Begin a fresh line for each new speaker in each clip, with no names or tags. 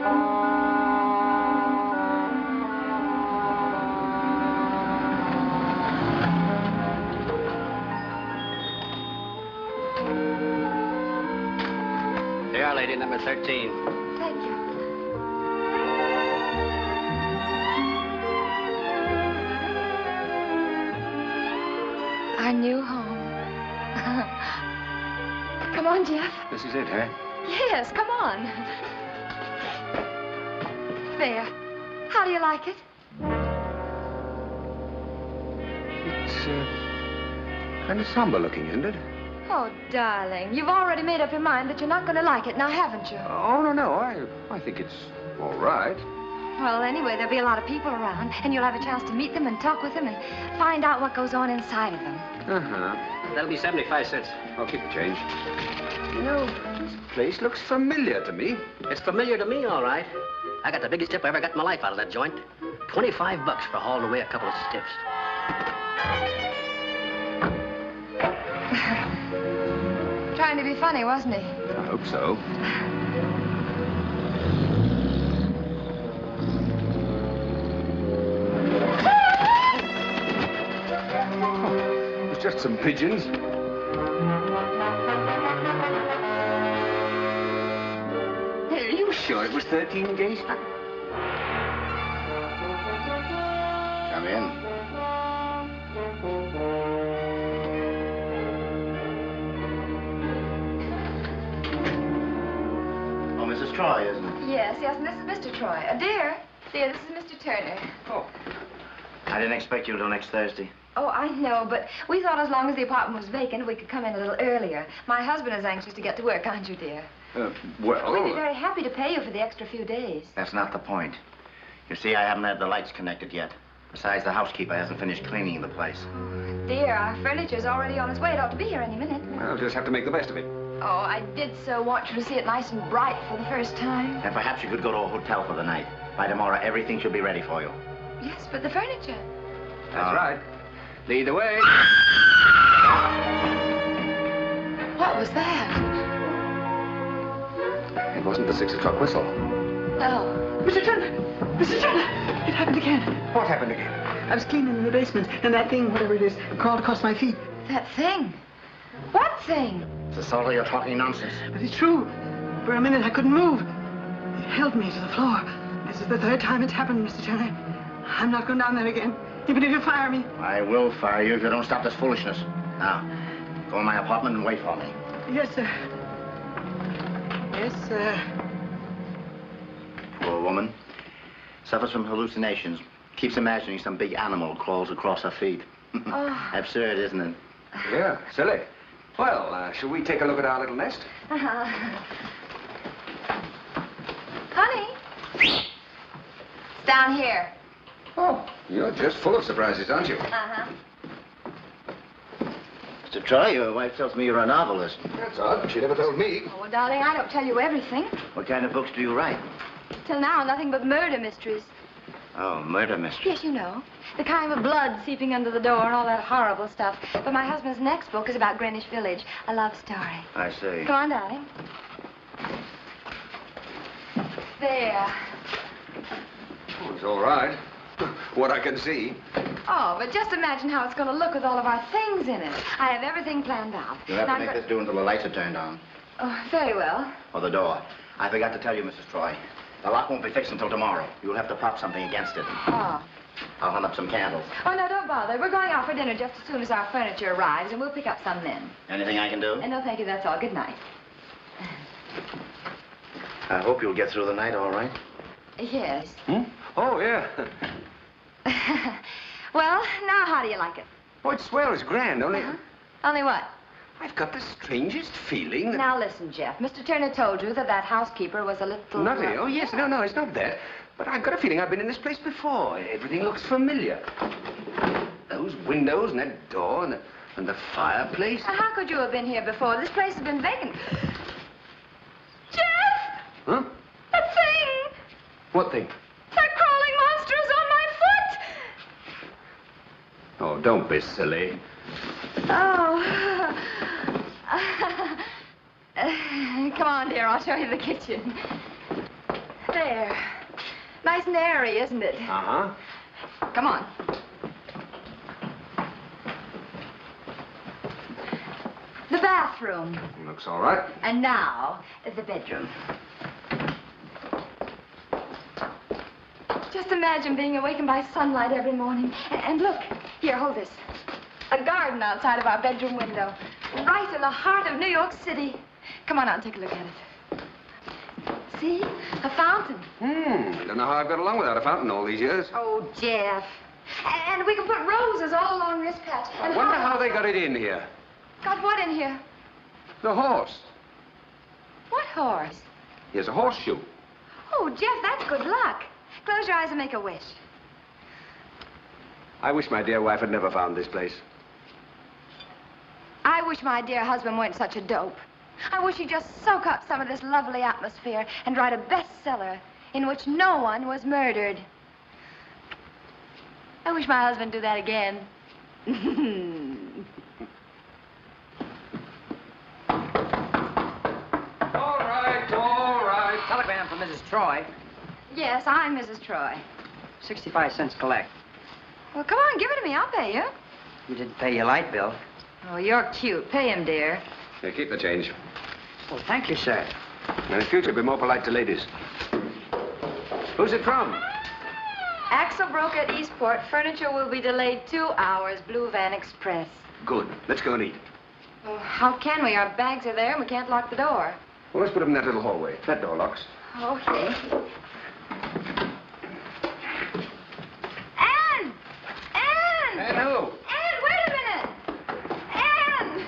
Here, lady, number 13.
Thank you. Our new home. Come on, Jeff.
This is it, eh?
Yes, come on. There. How do you like it?
It's, kind of somber looking, isn't it?
Oh, darling, you've already made up your mind that you're not going to like it now, haven't you?
Oh, no. I think it's all right.
Well, anyway, there'll be a lot of people around, and you'll have a chance to meet them and talk with them and find out what goes on inside of them.
Uh-huh.
That'll be 75 cents.
I'll keep the change. You know, this place looks familiar to me.
It's familiar to me, all right. I got the biggest tip I ever got in my life out of that joint. 25 bucks for hauling away a couple of stiffs.
Trying to be funny, wasn't he?
I hope so. Oh, it was just some pigeons. Are you sure it was 13 days?
Come in. Mrs. Troy, isn't it?
Yes, and this is Mr. Troy. Dear, this is Mr. Turner.
Oh.
I didn't expect you till next Thursday.
Oh, I know, but we thought as long as the apartment was vacant, we could come in a little earlier. My husband is anxious to get to work, aren't you, dear?
Well...
We'd be very happy to pay you for the extra few days.
That's not the point. You see, I haven't had the lights connected yet. Besides, the housekeeper hasn't finished cleaning the place.
Oh, dear, our furniture's already on its way. It ought to be here any minute.
I'll just have to make the best of it.
Oh, I did so want you to see it nice and bright for the first time.
And perhaps you could go to a hotel for the night. By tomorrow, everything should be ready for you.
Yes, but the furniture.
That's right. Lead the way.
What was that?
It wasn't the 6 o'clock whistle.
No.
Mr. Turner! Mr. Turner! It happened again.
What happened again?
I was cleaning in the basement, and that thing, whatever it is, crawled across my feet.
That thing? What thing?
It's the sort of you're talking nonsense.
But it's true. For a minute, I couldn't move. It held me to the floor. This is the 3rd time it's happened, Mr. Turner. I'm not going down there again, even if you fire me.
I will fire you if you don't stop this foolishness. Now, go in my apartment and wait for me.
Yes, sir. Yes, sir.
Poor woman. Suffers from hallucinations. Keeps imagining some big animal crawls across her feet.
Oh.
Absurd, isn't it?
Yeah, silly. Well, shall we take a look at our little nest?
Uh-huh. Honey. It's down here.
Oh, you're just full of surprises, aren't you?
Uh-huh.
Mr. Troy, your wife tells me you're a novelist.
That's odd. She never told me.
Oh, well, darling, I don't tell you everything.
What kind of books do you write?
Till now, nothing but murder mysteries.
Oh, murder mysteries.
Yes, you know. The kind with blood seeping under the door and all that horrible stuff. But my husband's next book is about Greenwich Village, a love story.
I see.
Come on, darling. There.
Oh, it's all right. What I can see.
Oh, but just imagine how it's going to look with all of our things in it. I have everything planned out.
You'll have
Now,
to make this do until the lights are turned on.
Oh, very well.
Or the door. I forgot to tell you, Mrs. Troy. The lock won't be fixed until tomorrow. You'll have to prop something against it.
Oh.
I'll hunt up some candles.
Oh, no, don't bother. We're going out for dinner just as soon as our furniture arrives, and we'll pick up some then.
Anything I can do?
No, thank you. That's all. Good night.
I hope you'll get through the night all right.
Yes.
Hmm? Oh, yeah.
Well, now how do you like it?
Oh, it's swell. It's grand. Only...
Only what?
I've got the strangest feeling that...
Now, listen, Jeff. Mr. Turner told you that housekeeper was a little...
Nutty? Oh, yes. No, it's not that. But I've got a feeling I've been in this place before. Everything looks familiar. Those windows and that door and the fireplace.
How could you have been here before? This place has been vacant. Jeff!
Huh?
That thing!
What thing?
That crawling monster is on my foot!
Oh, don't be silly.
Oh. Come on, dear. I'll show you the kitchen. There. Nice and airy, isn't it?
Uh-huh.
Come on. The bathroom.
Looks all right.
And now, the bedroom. Just imagine being awakened by sunlight every morning. And look, here, hold this. A garden outside of our bedroom window. Right in the heart of New York City. Come on out and take a look at it. See? A fountain.
I don't know how I've got along without a fountain all these years.
Oh, Jeff. And we can put roses all along this patch.
I wonder how they got it in here.
Got what in here?
The horse.
What horse?
Here's a horseshoe.
Oh, Jeff, that's good luck. Close your eyes and make a wish.
I wish my dear wife had never found this place.
I wish my dear husband weren't such a dope. I wish he'd just soak up some of this lovely atmosphere and write a bestseller in which no one was murdered. I wish my husband would do that again.
All right, all right.
Telegram from Mrs. Troy.
Yes, I'm Mrs. Troy.
65 cents collect.
Well, come on, give it to me. I'll pay you.
You didn't pay your light bill.
Oh, you're cute. Pay him, dear.
Here, keep the change.
Well, thank you, sir.
And in future, be more polite to ladies. Who's it from?
Axle broke at Eastport. Furniture will be delayed 2 hours. Blue Van Express.
Good. Let's go and eat.
Oh, how can we? Our bags are there and we can't lock the door.
Well, let's put them in that little hallway. That door locks.
Okay. Anne! Anne!
And who?
Anne, wait a minute! Anne!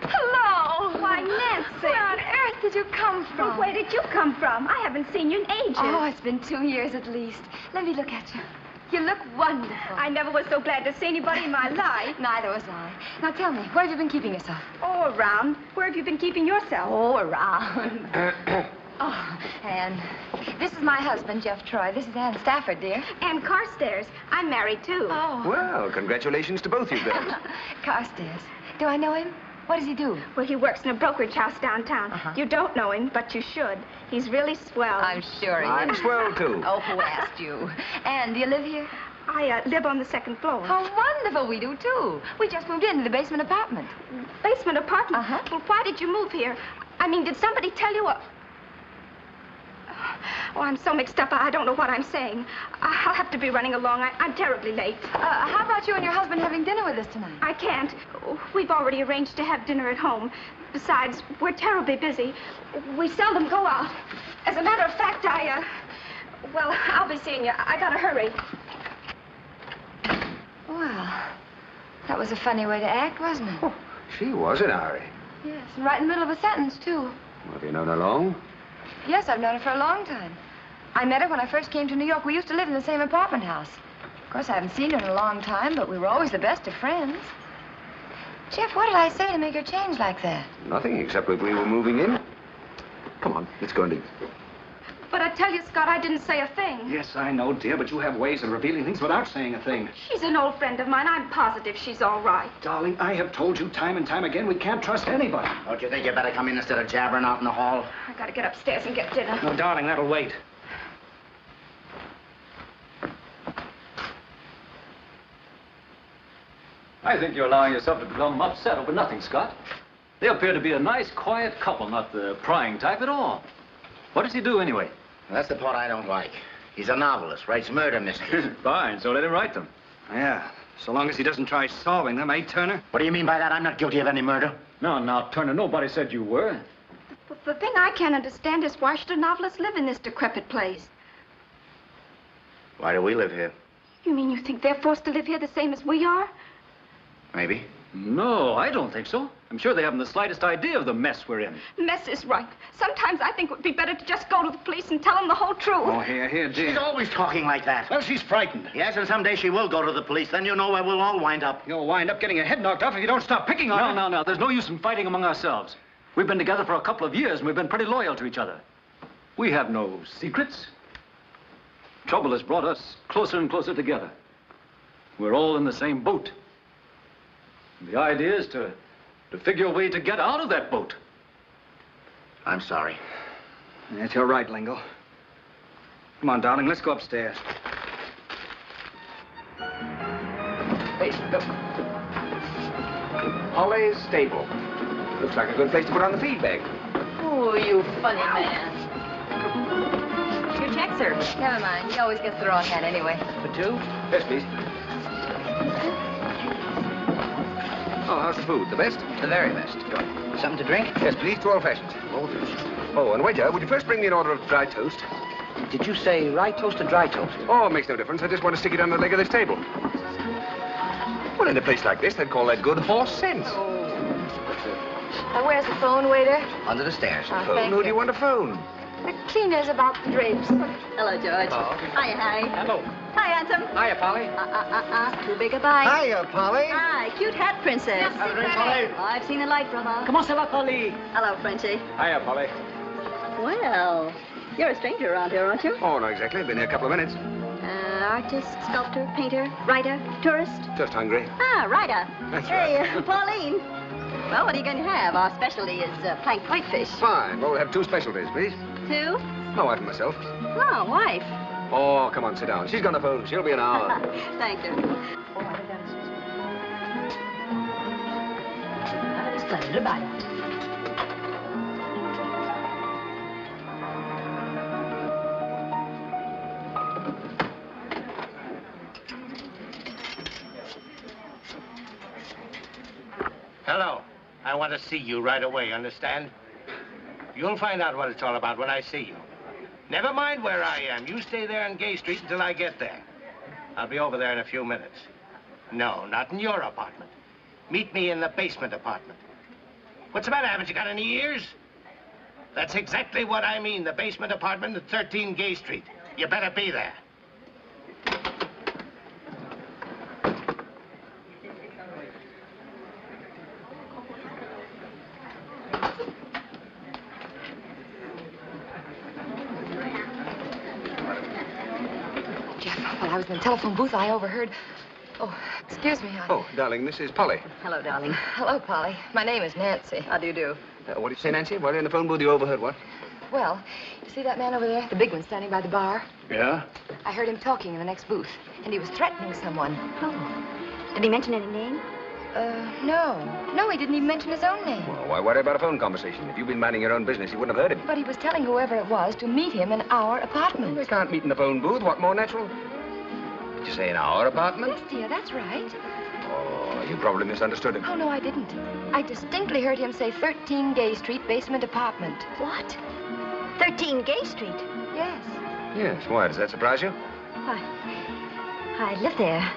Hello! Why, Nancy! Where on earth did you come from?
Well, where did you come from? I haven't seen you in ages.
Oh, it's been 2 years at least. Let me look at you. You look wonderful.
I never was so glad to see anybody in my life.
Neither was I. Now tell me, where have you been keeping yourself?
Oh, around. Where have you been keeping yourself?
Oh, around. Oh, Anne, this is my husband, Jeff Troy. This is Anne Stafford, dear.
And Carstairs. I'm married, too.
Oh.
Well, congratulations to both you girls.
Carstairs. Do I know him? What does he do?
Well, he works in a brokerage house downtown.
Uh-huh.
You don't know him, but you should. He's really swell.
I'm sure he
I'm
is.
swell, too.
Oh, who asked you? Anne, do you live here?
I live on the second floor.
How wonderful. We do, too. We just moved into the basement apartment.
Basement apartment?
Uh-huh.
Well, why did you move here? I mean, did somebody tell you what? Oh, I'm so mixed up, I don't know what I'm saying. I'll have to be running along. I'm terribly late.
How about you and your husband having dinner with us tonight?
I can't. We've already arranged to have dinner at home. Besides, we're terribly busy. We seldom go out. As a matter of fact, well, I'll be seeing you. I gotta hurry.
Well, that was a funny way to act, wasn't it?
Oh, she was in a hurry.
Yes, and right in the middle of a sentence, too.
Well, have you known her long?
Yes, I've known her for a long time. I met her when I first came to New York. We used to live in the same apartment house. Of course, I haven't seen her in a long time, but we were always the best of friends. Jeff, what did I say to make her change like that?
Nothing, except that we were moving in. Come on, let's go and eat.
But I tell you, Scott, I didn't say a thing.
Yes, I know, dear, but you have ways of revealing things without saying a thing.
She's an old friend of mine. I'm positive she's all right.
Darling, I have told you time and time again we can't trust anybody.
Don't you think you better come in instead of jabbering out in the hall?
I gotta get upstairs and get dinner.
No, darling, that'll wait.
I think you're allowing yourself to become upset over nothing, Scott. They appear to be a nice, quiet couple, not the prying type at all. What does he do, anyway?
That's the part I don't like. He's a novelist, writes murder mysteries.
Fine, so let him write them.
Yeah, so long as he doesn't try solving them, eh, Turner?
What do you mean by that? I'm not guilty of any murder.
No, now, Turner, nobody said you were.
The thing I can't understand is why should a novelist live in this decrepit place?
Why do we live here?
You mean you think they're forced to live here the same as we are?
Maybe.
No, I don't think so. I'm sure they haven't the slightest idea of the mess we're in.
Mess is right. Sometimes I think it would be better to just go to the police and tell them the whole truth.
Oh, here, dear.
She's always talking like that.
Well, she's frightened.
Yes, and someday she will go to the police. Then you know where we'll all wind up.
You'll wind up getting your head knocked off if you don't stop picking on her.
No. There's no use in fighting among ourselves. We've been together for a couple of years, and we've been pretty loyal to each other. We have no secrets. Trouble has brought us closer and closer together. We're all in the same boat. The idea is to figure a way to get out of that boat.
I'm sorry.
Yes, you're right, Lingo. Come on, darling, let's go upstairs.
Hey, look. Holly's stable. Looks like a good place to put on the feed bag.
Oh, you funny man.
Your check, sir. Never mind. He always gets the wrong hat anyway.
For two?
Yes, please. Oh, how's the food? The best?
The very best. Good. Something to drink?
Yes, please. 2 old-fashions. Oh, and waiter, would you first bring me an order of dry toast?
Did you say rye toast or dry toast?
Oh, it makes no difference. I just want to stick it on the leg of this table. Well, in a place like this, they'd call that good horse sense.
Where's the phone, waiter?
Under the stairs.
Thank
Who do you want to phone?
The cleaners about the drapes.
Hello, George.
Oh.
Hiya, Harry.
Hello.
Hi, handsome.
Hiya, Polly.
Too big a bite.
Hiya, Polly.
Hi, cute hat, princess.
Polly.
I've seen the light, brother.
Comment ça va, Polly?
Hello, Frenchie.
Hiya, Polly.
Well, you're a stranger around here, aren't you?
Oh, not exactly. Been here a couple of minutes.
Artist, sculptor, painter, writer, tourist?
Just hungry.
Ah, writer.
That's
hey,
right.
Pauline. Well, what are you going to have? Our specialty is planked whitefish.
Fine. Well, we'll have 2 specialties, please.
2?
My wife and myself.
Oh, wife.
Oh, come on, sit down. She's on the phone. She'll be an hour.
Thank you. Splendid about it.
Hello. I want to see you right away, understand? You'll find out what it's all about when I see you. Never mind where I am. You stay there on Gay Street until I get there. I'll be over there in a few minutes. No, not in your apartment. Meet me in the basement apartment. What's the matter? Haven't you got any ears? That's exactly what I mean. The basement apartment at 13 Gay Street. You better be there.
While I was in the telephone booth, I overheard... Oh, excuse me.
Oh, darling, this is Polly.
Hello, darling.
Hello, Polly. My name is Nancy.
How do you do?
What did you say, Nancy? While you're in the phone booth, you overheard what?
Well, you see that man over there? The big one standing by the bar?
Yeah?
I heard him talking in the next booth, and he was threatening someone.
Oh. Did he mention any name?
No. No, he didn't even mention his own name.
Well, why worry about a phone conversation? If you'd been minding your own business, you wouldn't have heard him.
But he was telling whoever it was to meet him in our apartment.
They can't meet in the phone booth. What more natural? Did you say in our apartment?
Yes, dear, that's right.
Oh, you probably misunderstood him.
Oh, no, I didn't. I distinctly heard him say 13 Gay Street, basement apartment.
What? 13 Gay Street?
Yes.
Yes, why? Does that surprise you?
Why, I live there.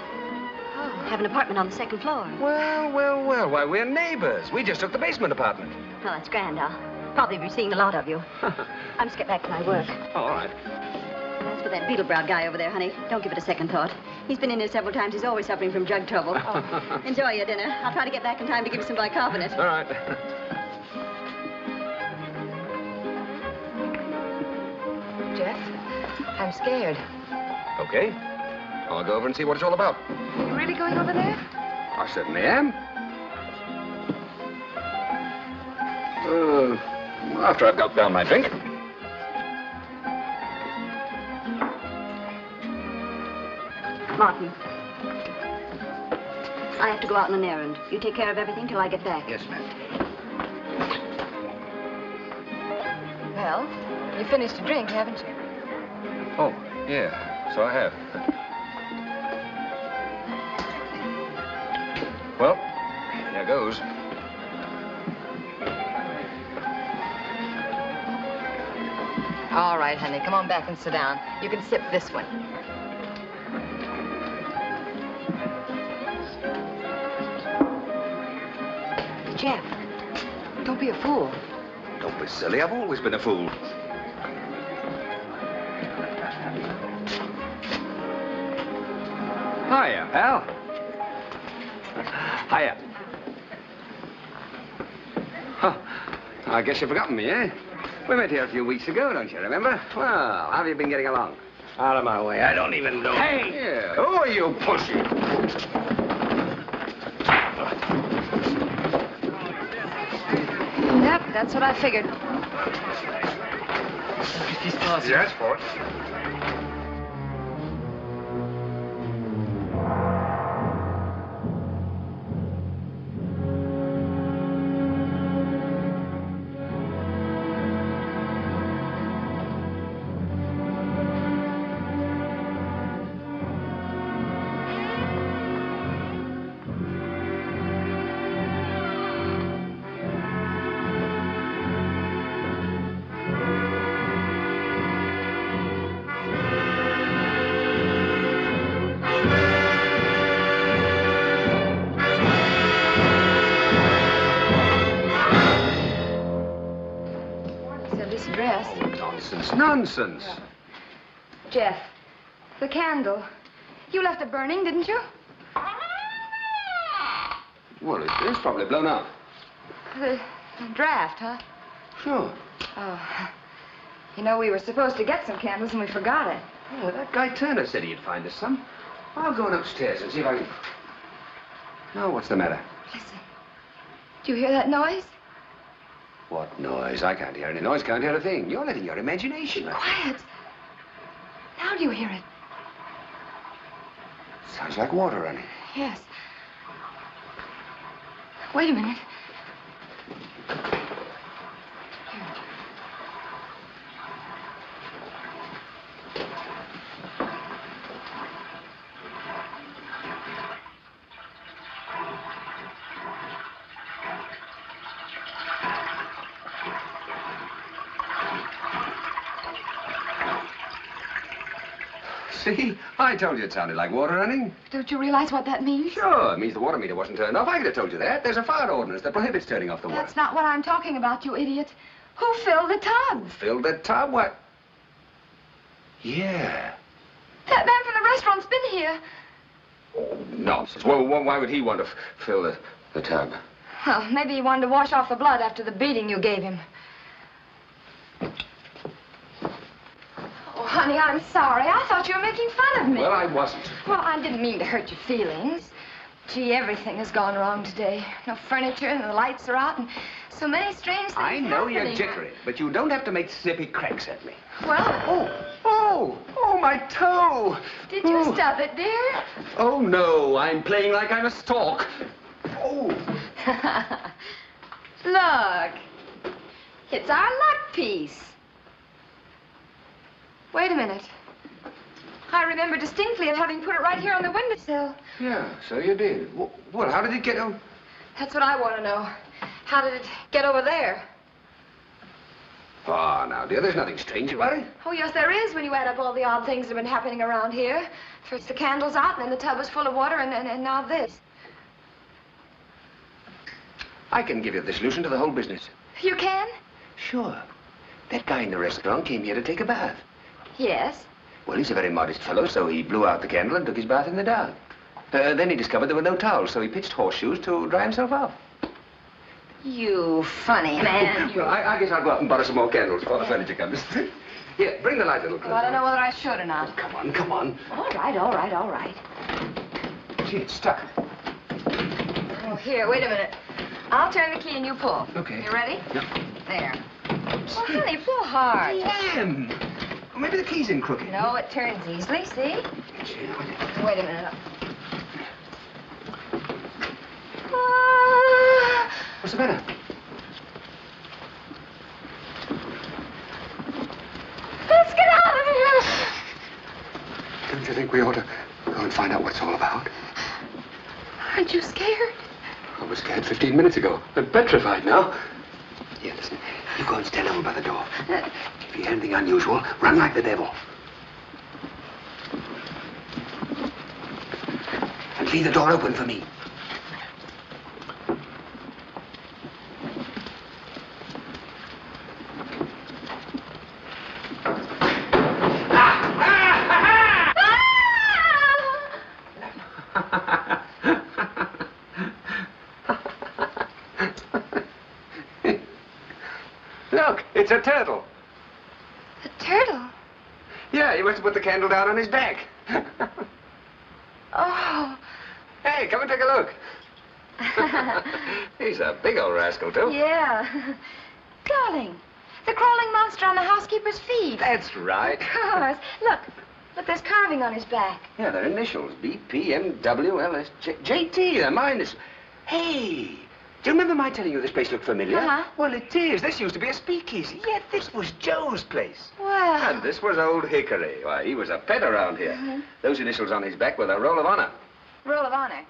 Oh.
Have an apartment on the 2nd floor.
Well. Why, we're neighbors. We just took the basement apartment.
Well, that's grand. I'll probably be seeing a lot of you. I must get back to my work.
Oh, all right.
As for that beetle-browed guy over there, honey, don't give it a second thought. He's been in here several times. He's always suffering from drug trouble. Oh. Enjoy your dinner. I'll try to get back in time to give you some bicarbonate.
All right.
Jeff, I'm scared.
Okay. I'll go over and see what it's all about.
You really going over there?
I certainly am. After I've gulped down my drink.
Martin, I have to go out on an errand. You take care of everything till I get back.
Yes, ma'am.
Well, you finished your drink, haven't you?
Oh, yeah. So I have. Well, here goes.
All right, honey, come on back and sit down. You can sip this one. Jeff, don't be a fool.
Don't be silly. I've always been a fool. Hiya, pal. Hiya. Huh. I guess you've forgotten me, eh? We met here a few weeks ago, don't you remember? Well, how have you been getting along?
Out of my way. I don't even know.
Hey! Yeah. Who are you, pussy?
Yep, that's what I figured.
Yes, boss. Nonsense.
Jeff, the candle. You left it burning, didn't you?
Well, it's probably blown out.
The draft, huh?
Sure.
Oh. You know, we were supposed to get some candles and we forgot it.
Oh, that guy Turner said he'd find us some. I'll go on upstairs and see if I can... No, what's the matter?
Listen. Do you hear that noise?
What noise? I can't hear any noise, can't hear a thing. You're letting your imagination...
Quiet. Now do you hear it?
Sounds like water running.
Yes. Wait a minute.
See? I told you it sounded like water running.
Don't you realize what that means?
Sure, it means the water meter wasn't turned off. I could have told you that. There's a fire ordinance that prohibits turning off the water.
That's not what I'm talking about, you idiot. Who filled the tub?
Filled the tub? What? Yeah.
That man from the restaurant's been here.
Oh, nonsense. Well, why would he want to fill the tub?
Well, maybe he wanted to wash off the blood after the beating you gave him. Oh, honey, I'm sorry. I thought you were making fun of me.
Well, I wasn't.
Well, I didn't mean to hurt your feelings. Gee, everything has gone wrong today. No furniture, and the lights are out, and so many strange things
I know
happening.
you're jittery, but you don't have to make snippy cracks at me.
Well...
Oh, my toe!
Did you stub it, dear?
Oh, no, I'm playing like I'm a stork. Oh.
Look. It's our luck piece. Wait a minute. I remember distinctly having put it right here on the windowsill.
Yeah, so you did. Well, how did it get on?
That's what I want to know. How did it get over there?
Oh, now, dear, there's nothing strange about it.
Oh, yes, there is when you add up all the odd things that have been happening around here. First the candles out, and then the tub was full of water, and now this.
I can give you the solution to the whole business.
You can?
Sure. That guy in the restaurant came here to take a bath.
Yes.
Well, he's a very modest fellow, so he blew out the candle and took his bath in the dark. Then he discovered there were no towels, so he pitched horseshoes to dry himself off.
You funny man.
Well, I guess I'll go out and borrow some more candles before the furniture comes. Here, bring the light a little closer.
Well, I don't know whether I should or not.
Come on, come on.
All right, all right, all right.
Gee, it's stuck.
Oh, here, wait a minute. I'll turn the key and you pull.
Okay.
You ready?
Yep.
There. Well, honey, pull hard.
I am. Well, maybe the key's in crooked.
No, it turns easily, see? Wait a minute.
What's the matter?
Let's get out of here.
Don't you think we ought to go and find out what it's all about?
Aren't you scared?
I was scared 15 minutes ago. I'm petrified now. Here, listen. You go and stand over by the door. If you hear anything unusual, run like the devil. And leave the door open for me. Look, it's a turtle.
A turtle?
Yeah, you must have put the candle down on his back.
Oh.
Hey, come and take a look. He's a big old rascal, too.
Yeah. Darling, the crawling monster on the housekeeper's feet.
That's right.
Of course. Look, there's carving on his back.
Yeah, they're initials. B.P. M.W. L.S. J.T. They're my initials. Hey, do you remember my telling you this place looked familiar?
Uh-huh.
Well, it is. This used to be a speakeasy. Yeah, this was Joe's place.
Well.
And this was old Hickory. Why, he was a pet around here.
Mm-hmm.
Those initials on his back were the Roll of Honor.
Roll of Honor.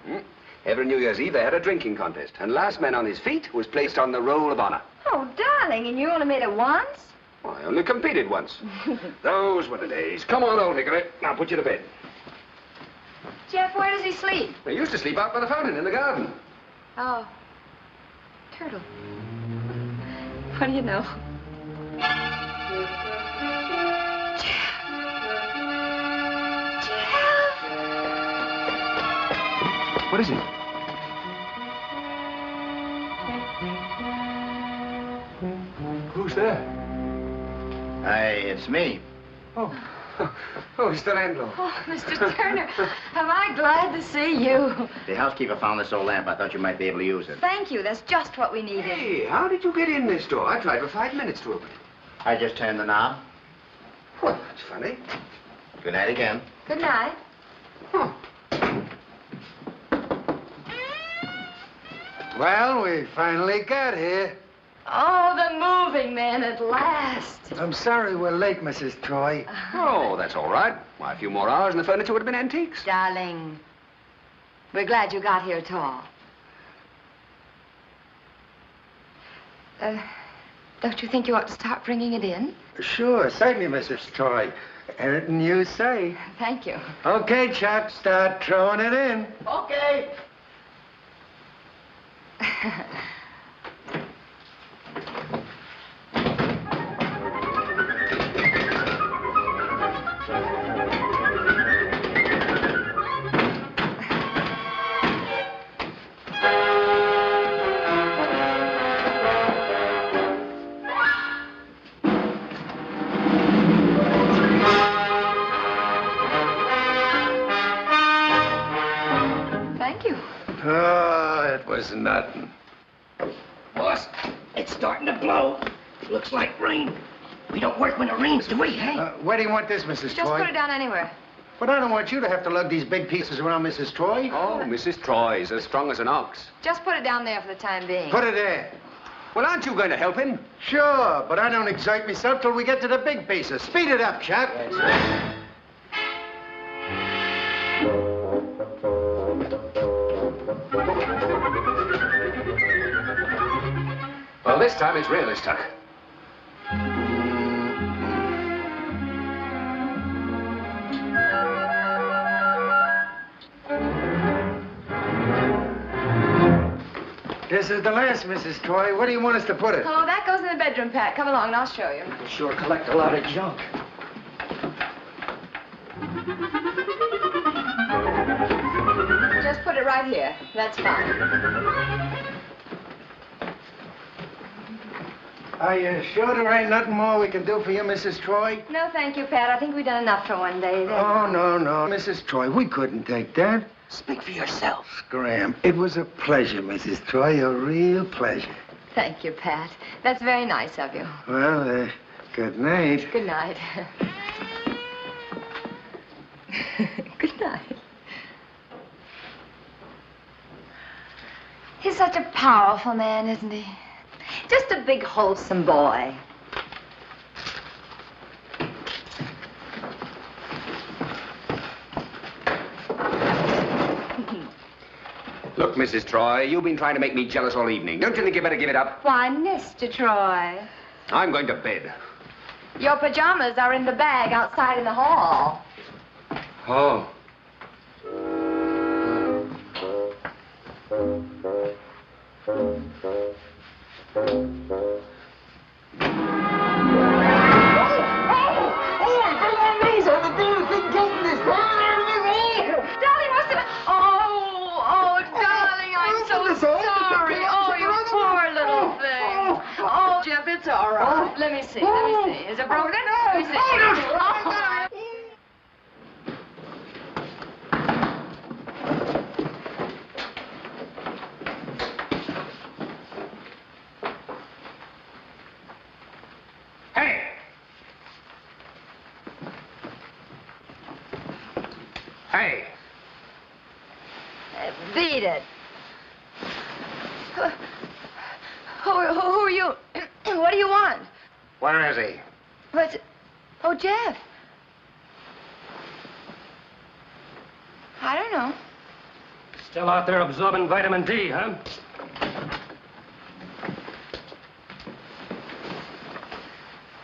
Every New Year's Eve, they had a drinking contest. And last man on his feet was placed on the Roll of Honor.
Oh, darling, and you only made it once?
Well, I only competed once. Those were the days. Come on, old Hickory. I'll put you to bed.
Jeff, where does he sleep?
He used to sleep out by the fountain in the garden.
Oh. Turtle. What do you know?
What is it? Who's there?
Hey, it's me.
Oh, it's the landlord.
Oh, Mr. Turner, am I glad to see you.
The housekeeper found this old lamp. I thought you might be able to use it.
Thank you. That's just what we needed.
Hey, how did you get in this door? I tried for 5 minutes to open it.
I just turned the knob.
Well, that's funny.
Good night again.
Good night.
Huh.
Well, we finally got here.
Oh, the moving man at last.
I'm sorry we're late, Mrs. Troy.
Oh, that's all right. Why, a few more hours and the furniture would have been antiques.
Darling, we're glad you got here at all. Don't you think you ought to start bringing it in?
Sure, certainly, Mrs. Troy. Anything you say.
Thank you.
Okay, Chuck, start throwing it in.
Okay.
Thank you.
Oh, it was nothing.
Boss, it's starting to blow. Looks like rain. We don't work when it rains, do we, hey?
Where do you want this, Mrs.
Just
Troy?
put it down anywhere.
But I don't want you to have to lug these big pieces around, Mrs. Troy.
Oh, Mrs. Troy's as strong as an ox.
Just put it down there for the time being.
Put it there.
Well, aren't you going to help him?
Sure, but I don't exert myself till we get to the big pieces. Speed it up, Chuck.
Well, this time it's really stuck.
This is the last, Mrs. Troy. Where do you want us to put it?
Oh, that goes in the bedroom, Pat. Come along and I'll show you.
We'll sure collect a lot of junk.
Just put it right here. That's fine.
Are you sure there ain't nothing more we can do for you, Mrs. Troy?
No, thank you, Pat. I think we've done enough for one day.
Oh, no. Mrs. Troy, we couldn't take that.
Speak for yourself.
Scram. It was a pleasure, Mrs. Troy, a real pleasure.
Thank you, Pat. That's very nice of you.
Well, good night.
Good night. Good night. He's such a powerful man, isn't he? Just a big, wholesome boy.
Look, Mrs. Troy, you've been trying to make me jealous all evening. Don't you think you better give it up?
Why, Mr. Troy,
I'm going to bed.
your pajamas are in the bag outside in the hall.
Oh.
It's all right. Let me see. Is it broken? Let me see.
Hey! Hey!
Beat it. Who are you? What do you want?
Where is he?
What's... Oh, Jeff. I don't know.
Still out there absorbing vitamin D, huh?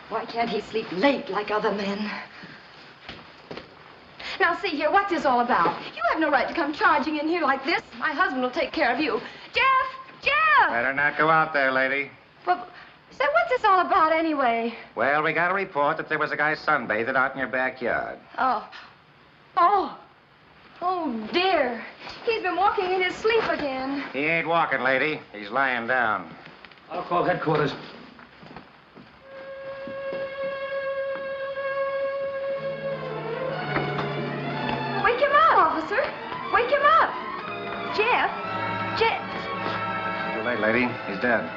Why can't he sleep late like other men? Now, see here, what's this all about? You have no right to come charging in here like this. My husband will take care of you. Jeff!
Better not go out there, lady.
Well, so what's this all about anyway?
Well, we got a report that there was a guy sunbathing out in your backyard.
Oh. Oh, dear. He's been walking in his sleep again.
He ain't walking, lady. He's lying down.
I'll call headquarters.
Wake him up, officer. Wake him up. Jeff.
Too late, lady. He's dead.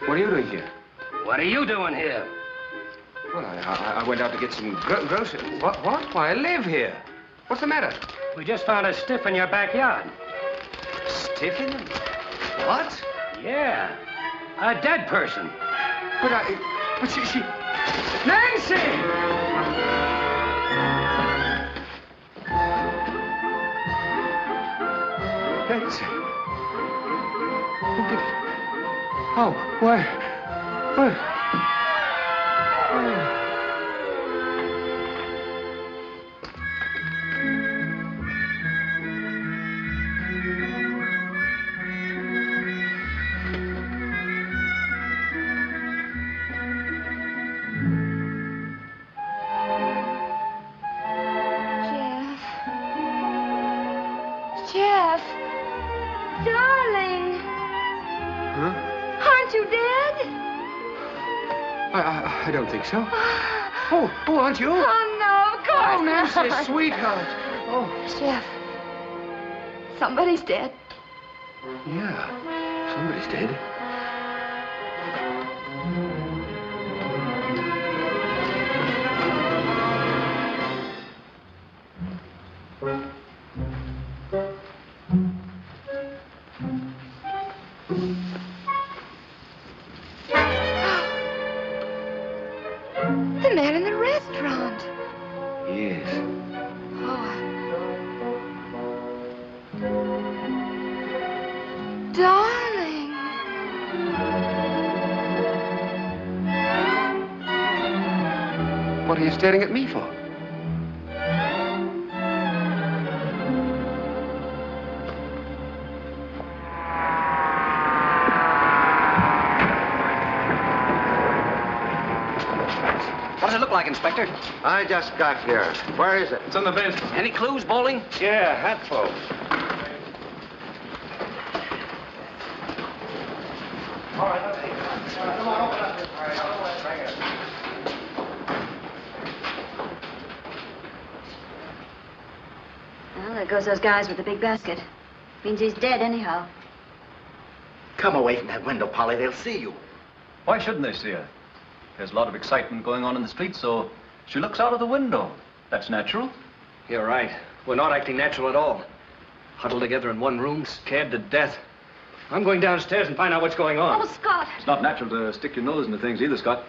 What are you doing here?
What are you doing here?
Well, I went out to get some groceries. What? Why, I live here. What's the matter?
We just found a stiff in your backyard.
Stiff in? What?
Yeah. A dead person.
But she...
Nancy!
Nancy. Oh, why? What? Oh.
Jeff, darling.
Huh?
Aren't you dead?
I don't think so. Oh, aren't you?
Oh, no, of course
Oh, Nancy, sweetheart. Oh.
Jeff, somebody's dead.
Yeah, somebody's dead.
The man in the restaurant.
Yes.
Darling.
What are you staring at me for?
What does it look like, Inspector?
I just got here. Where is it?
It's on the bench.
Any clues, Bowling?
Yeah, hatful.
Well, there goes those guys with the big basket. Means he's dead anyhow.
Come away from that window, Polly. They'll see you.
Why shouldn't they see her? There's a lot of excitement going on in the street, so she looks out of the window. That's natural.
You're right. We're not acting natural at all. Huddled together in one room, scared to death. I'm going downstairs and find out what's going on.
Oh, Scott.
It's not natural to stick your nose into things either, Scott.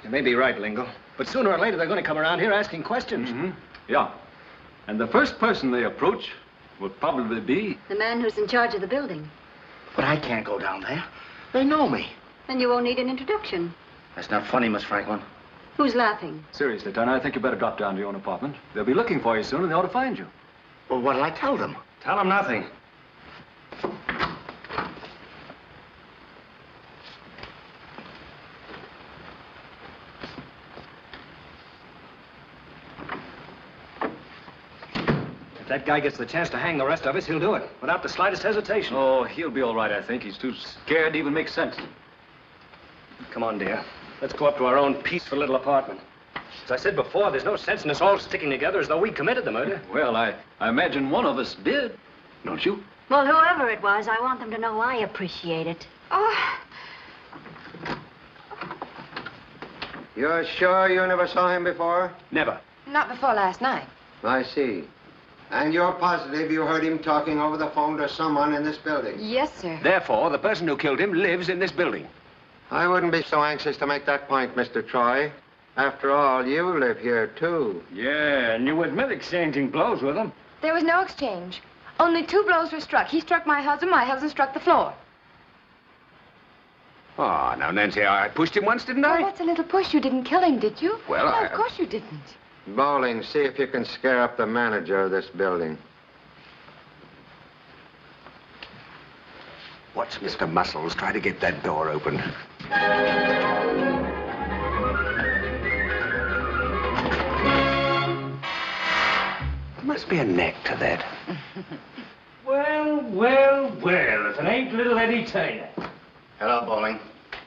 You may be right, Lingo. But sooner or later, they're going to come around here asking questions.
Mm-hmm. Yeah. And the first person they approach will probably be...
The man who's in charge of the building.
But I can't go down there. They know me.
Then you won't need an introduction.
That's not funny, Miss Franklin.
Who's laughing?
Seriously, Dunn, I think you better drop down to your own apartment. They'll be looking for you soon, and they ought to find you.
Well, what'll I tell them?
Tell them nothing. If that guy gets the chance to hang the rest of us, he'll do it without the slightest hesitation.
Oh, he'll be all right, I think. He's too scared to even make sense.
Come on, dear. Let's go up to our own peaceful little apartment. As I said before, there's no sense in us all sticking together as though we committed the murder.
Well, I imagine one of us did, don't you?
Well, whoever it was, I want them to know I appreciate it.
Oh,
You're sure you never saw him before?
Never.
not before last night.
I see. And you're positive you heard him talking over the phone to someone in this building?
Yes, sir.
Therefore, the person who killed him lives in this building.
I wouldn't be so anxious to make that point, Mr. Troy. After all, you live here, too.
Yeah, and you admit exchanging blows with him.
There was no exchange. Only 2 blows were struck. He struck my husband struck the floor.
Oh, now, Nancy, I pushed him once, didn't
Oh,
I?
what's a little push? You didn't kill him, did you?
Well,
no,
I...
of course you didn't.
Bowling, see if you can scare up the manager of this building.
Watch Mr. Muscles try to get that door open. There must be a neck to that.
Well, well, well, if it ain't little Eddie Turner.
Hello, Bowling.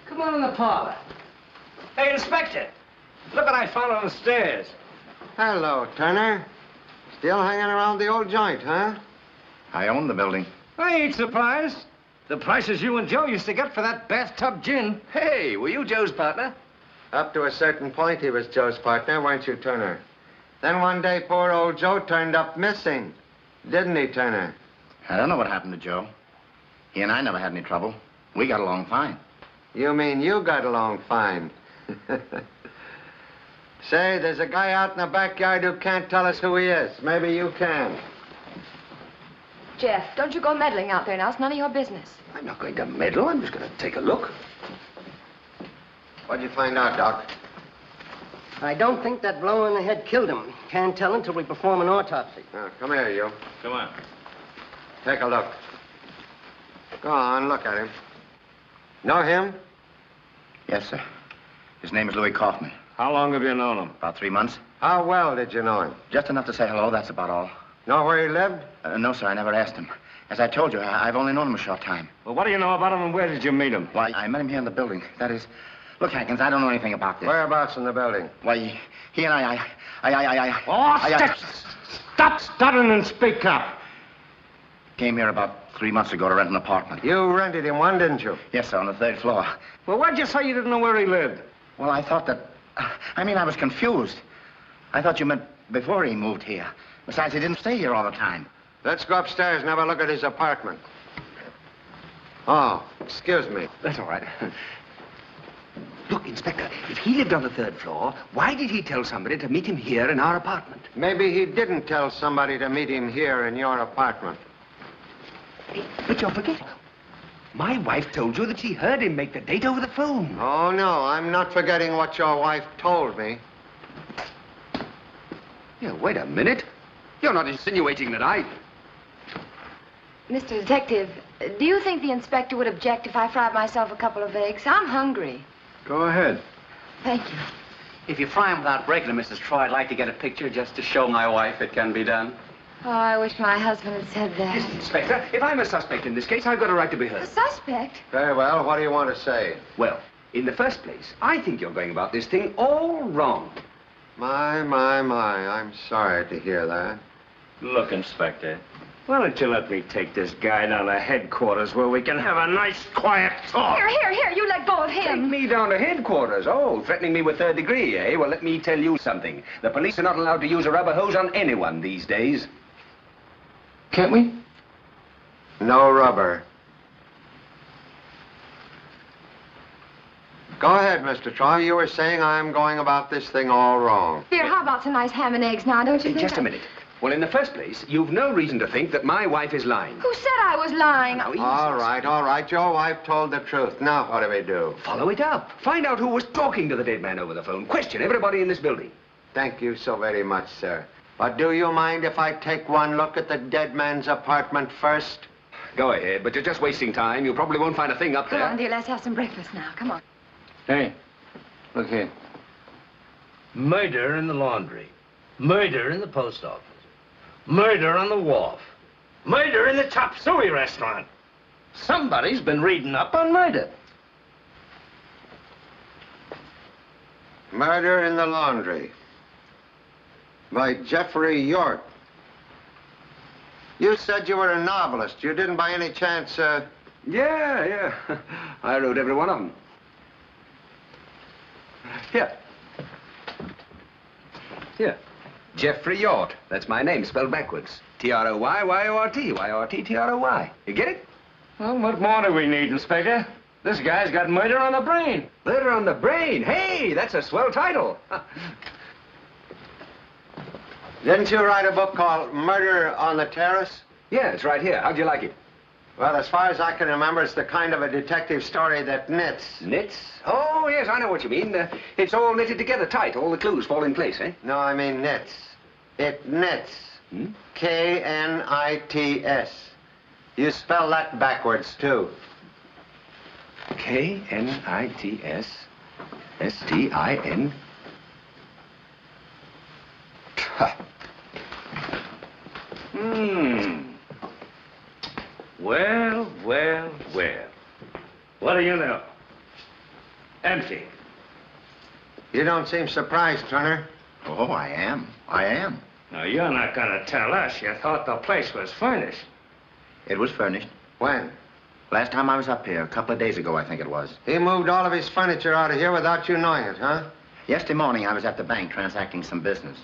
Come on in the parlor. Hey, Inspector, look what I found on the stairs.
Hello, Turner. Still hanging around the old joint, huh?
I own the building.
I ain't surprised. The prices you and Joe used to get for that bathtub gin.
Hey, were you Joe's partner?
Up to a certain point, he was Joe's partner, weren't you, Turner? Then one day, poor old Joe turned up missing. Didn't he, Turner?
I don't know what happened to Joe. He and I never had any trouble. We got along fine.
You mean you got along fine? Say, there's a guy out in the backyard who can't tell us who he is. Maybe you can.
Jeff, don't you go meddling out there now. It's none of your business.
I'm not going to meddle. I'm just going to take a look.
What'd you find out, Doc?
I don't think that blow in the head killed him. Can't tell until we perform an autopsy.
Now, come here, you.
Come on.
Take a look. Go on, look at him. Know him?
Yes, sir. His name is Louis Kaufman.
How long have you known him?
About 3 months.
How well did you know him?
Just enough to say hello, that's about all.
Know where he lived?
No, sir, I never asked him. As I told you, I've only known him a short time.
Well, what do you know about him and where did you meet him?
Why, I met him here in the building. That is... Look, Hankins, I don't know anything about this.
Whereabouts in the building?
Why, he and I...
Stop stuttering and speak up.
Came here about 3 months ago to rent an apartment.
You rented him one, didn't you?
Yes, sir, on the 3rd floor.
Well, why'd you say you didn't know where he lived?
Well, I thought that... I was confused. I thought you meant before he moved here. Besides, he didn't stay here all the time.
Let's go upstairs and have a look at his apartment. Oh, excuse me.
That's all right. Look, Inspector, if he lived on the 3rd floor, why did he tell somebody to meet him here in our apartment?
Maybe he didn't tell somebody to meet him here in your apartment.
But you're forgetting. My wife told you that she heard him make the date over the phone.
Oh, no, I'm not forgetting what your wife told me.
Yeah, wait a minute. You're not insinuating that I...
Mr. Detective, do you think the inspector would object if I fried myself a couple of eggs? I'm hungry.
Go ahead.
Thank you.
If you fry them without breaking them, Mrs. Troy, I'd like to get a picture just to show my wife it can be done.
Oh, I wish my husband had said that.
Listen, Inspector, if I'm a suspect in this case, I've got a right to be heard.
A suspect?
Very well, what do you want to say?
Well, in the first place, I think you're going about this thing all wrong.
My, I'm sorry to hear that.
Look, Inspector, why don't you let me take this guy down to headquarters where we can have a nice, quiet talk?
Here, you let go of him.
Take me down to headquarters? Oh, threatening me with 3rd degree, eh? Well, let me tell you something. The police are not allowed to use a rubber hose on anyone these days. Can't we?
No rubber. Go ahead, Mr. Troy. You were saying I'm going about this thing all wrong.
Dear, how about some nice ham and eggs now, don't you think?
Just a minute. Well, in the first place, you've no reason to think that my wife is lying.
Who said I was lying?
Now,
All right. Your wife told the truth. Now, what do we do?
Follow it up. Find out who was talking to the dead man over the phone. Question everybody in this building.
Thank you so very much, sir. But do you mind if I take one look at the dead man's apartment first?
Go ahead, but you're just wasting time. You probably won't find a thing up there.
Come on, dear, let's have some breakfast now. Come on.
Hey, look here.
Murder in the laundry. Murder in the post office. Murder on the wharf. Murder in the chop suey restaurant. Somebody's been reading up on murder.
Murder in the Laundry by Jeffrey York. You said you were a novelist. You didn't by any chance,
Yeah. I wrote every one of them. Here. Jeffrey Yort. That's my name, spelled backwards. T-R-O-Y-Y-O-R-T. Y-O-R-T, T-R-O-Y. You get it?
Well, what more do we need, Inspector? This guy's got murder on the brain.
Murder on the brain? Hey, that's a swell title.
Didn't you write a book called Murder on the Terrace?
Yeah, it's right here. How'd you like it?
Well, as far as I can remember, it's the kind of a detective story that knits.
Knits? Oh, yes, I know what you mean. It's all knitted together tight. All the clues fall in place, eh?
No, I mean knits. It knits.
Hmm?
K-N-I-T-S. You spell that backwards, too.
K-N-I-T-S. S-T-I-N.
Well, well, well. What do you know? Empty.
You don't seem surprised, Turner.
Oh, I am. I am.
Now, you're not going to tell us you thought the place was furnished.
It was furnished.
When?
Last time I was up here, a couple of days ago, I think it was.
He moved all of his furniture out of here without you knowing it, huh?
Yesterday morning, I was at the bank transacting some business.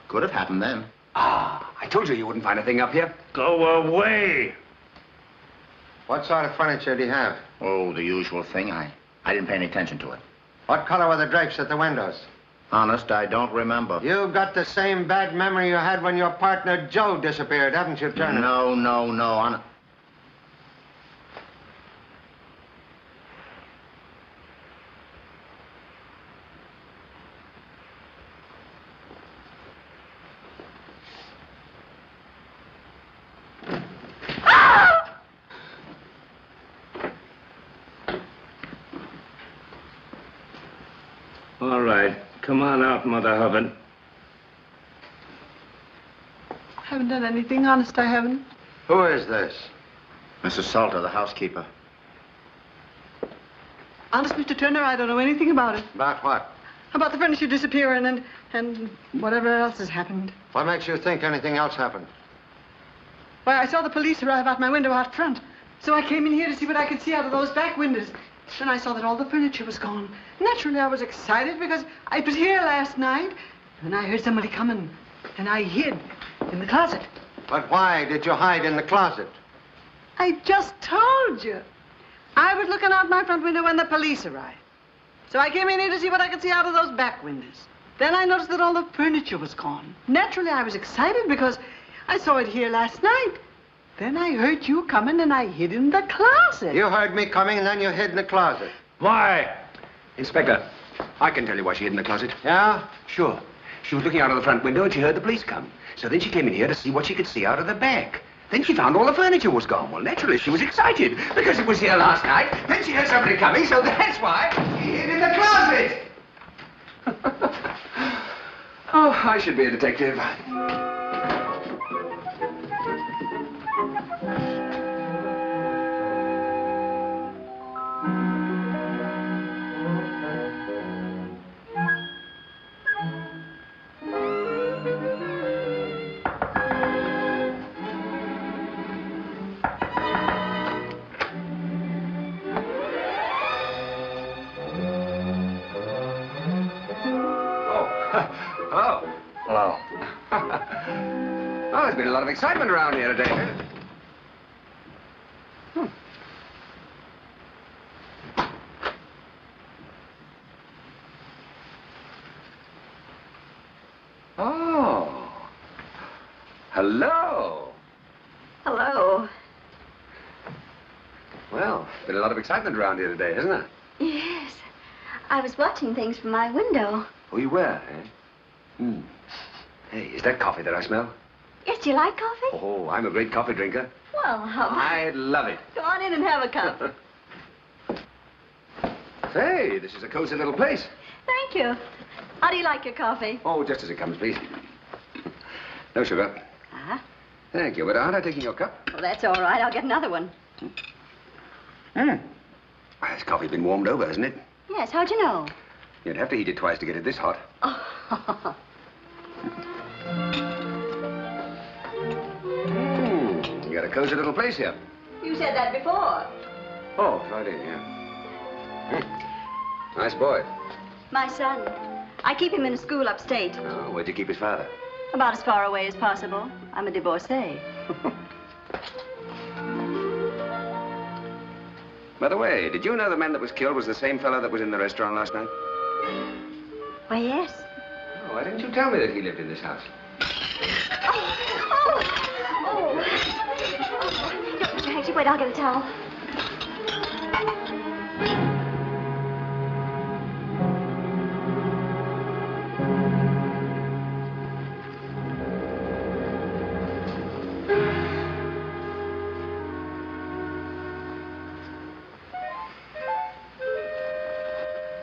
Could have happened then.
Ah, I told you wouldn't find a thing up here.
Go away.
What sort of furniture do you have?
Oh, the usual thing. I didn't pay any attention to it.
What color were the drapes at the windows?
Honest, I don't remember.
You've got the same bad memory you had when your partner Joe disappeared, haven't you, Turner?
No.
All right. Come on out, Mother Hubbard.
Haven't done anything, honest, I haven't.
Who is this?
Mrs. Salter, the housekeeper.
Honest, Mr. Turner, I don't know anything about it.
About what?
About the furniture disappearing and whatever else has happened.
What makes you think anything else happened?
Why, I saw the police arrive out my window out front. So I came in here to see what I could see out of those back windows. Then I saw that all the furniture was gone. Naturally, I was excited because I was here last night. And I heard somebody coming. And I hid in the closet.
But why did you hide in the closet?
I just told you. I was looking out my front window when the police arrived. So I came in here to see what I could see out of those back windows. Then I noticed that all the furniture was gone. Naturally, I was excited because I saw it here last night. Then I heard you coming and I hid in the closet.
You heard me coming and then you hid in the closet.
Why? Inspector, I can tell you why she hid in the closet.
Yeah?
Sure. She was looking out of the front window and she heard the police come. So then she came in here to see what she could see out of the back. Then she found all the furniture was gone. Well, naturally, she was excited because it was here last night. Then she heard somebody coming, so that's why she hid in the closet. Oh, I should be a detective.
Hello.
Oh, there's been a lot of excitement around here today. Oh. Hello.
Hello.
Well, been a lot of excitement around here today, hasn't there?
Yes. I was watching things from my window.
Oh, you were, eh? Hey, is that coffee that I smell?
Yes, do you like coffee?
Oh, I'm a great coffee drinker.
Well, how about...
I love it.
Go on in and have a cup.
Say, this is a cozy little place.
Thank you. How do you like your coffee?
Oh, just as it comes, please. No sugar.
Uh-huh.
Thank you, but aren't I taking your cup?
Well, that's all right. I'll get another one.
This coffee's been warmed over, hasn't it?
Yes, how'd you know?
You'd have to heat it twice to get it this hot.
Oh.
You got a cozy little place here.
You said that before.
Oh, right in, yeah. Nice boy.
My son. I keep him in a school upstate.
Oh, where'd you keep his father?
About as far away as possible. I'm a divorcee.
By the way, did you know the man that was killed was the same fellow that was in the restaurant last night?
Why, yes.
Oh, why didn't you tell me that he lived in this house?
Oh! Look, Mr. Hanks,
You wait, I'll get a towel.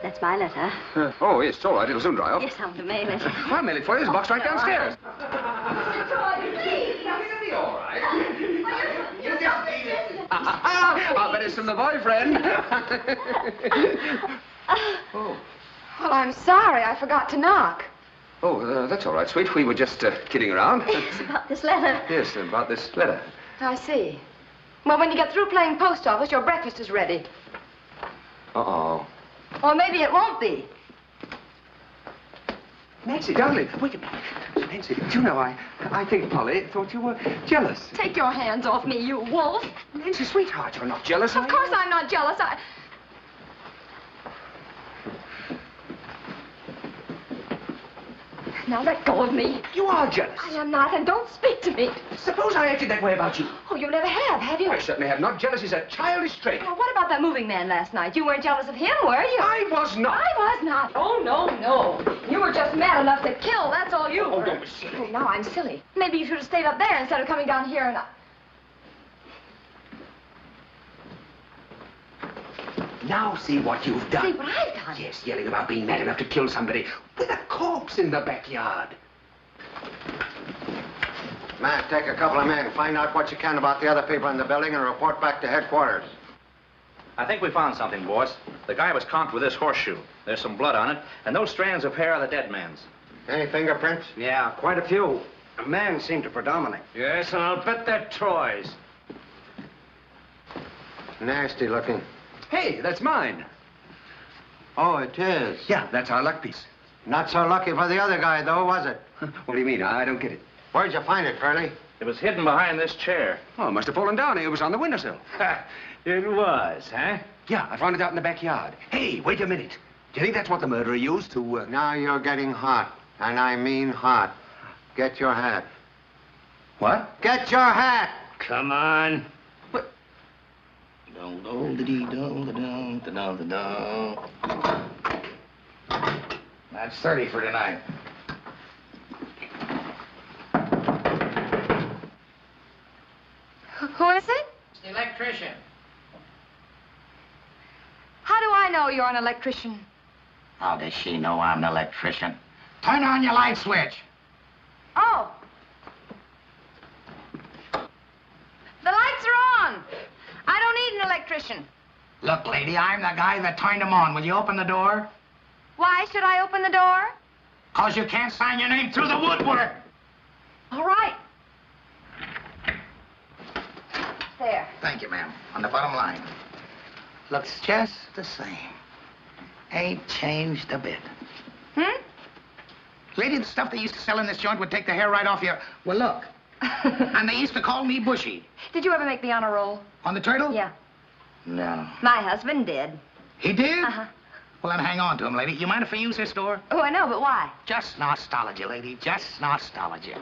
That's my letter.
Oh, yes, it's all right. It'll soon dry off.
Yes, I'm to mail it.
I'll mail it for you. There's a box right downstairs. I'll bet it's from the boyfriend.
Oh. Well, I'm sorry. I forgot to knock.
Oh, that's all right, sweet. We were just kidding around.
It's about this letter.
Yes, about this letter.
I see. Well, when you get through playing post office, your breakfast is ready.
Uh-oh.
Or maybe it won't be.
Nancy, darling, wait a minute. Nancy, do you know, I think Polly thought you were jealous.
Take your hands off me, you wolf.
Nancy, sweetheart, you're not jealous,
Of course I'm not jealous. Now let go of me.
You are jealous.
I am not, and don't speak to me.
Suppose I acted that way about you.
Oh, you never have you?
I certainly have not. Jealousy's a childish trait.
Well, what about that moving man last night? You weren't jealous of him, were you?
I was not.
I was not. Oh, no. You were just mad enough to kill. That's all you were.
Don't be silly.
Oh, now I'm silly. Maybe you should have stayed up there instead of coming down here and...
Now see what you've done.
See what I've done?
Yes, yelling about being mad enough to kill somebody with a corpse in the backyard.
Matt, take a couple of men. Find out what you can about the other people in the building and report back to headquarters.
I think we found something, boss. The guy was conked with this horseshoe. There's some blood on it, and those strands of hair are the dead man's.
Any fingerprints?
Yeah, quite a few. A man seemed to predominate.
Yes, and I'll bet they're toys.
Nasty looking.
Hey, that's mine.
Oh, it is?
Yeah, that's our luck piece.
Not so lucky for the other guy, though, was it?
What do you mean? I don't get it.
Where'd you find it, Curly?
It was hidden behind this chair.
Oh, it must have fallen down. It was on the windowsill.
It was, huh?
Yeah, I found it out in the backyard. Hey, wait a minute. Do you think that's what the murderer used to,
Now you're getting hot. And I mean hot. Get your hat.
What?
Get your hat!
Come on.
That's 30 for tonight.
Who is it?
It's the electrician.
How do I know you're an electrician?
How does she know I'm an electrician? Turn on your light switch.
Oh. The lights are on. I don't need an electrician.
Look, lady, I'm the guy that turned them on. Will you open the door?
Why should I open the door?
'Cause you can't sign your name through the woodwork.
All right. There.
Thank you, ma'am. On the bottom line. Looks just the same. Ain't changed a bit. Lady, the stuff they used to sell in this joint would take the hair right off your... Well, look. And they used to call me Bushy.
Did you ever make the honor roll?
On the turtle?
Yeah.
No.
My husband did.
He did?
Uh-huh.
Well, then hang on to him, lady. You mind if I use this door?
Oh, I know, but why?
Just nostalgia, lady. Just nostalgia.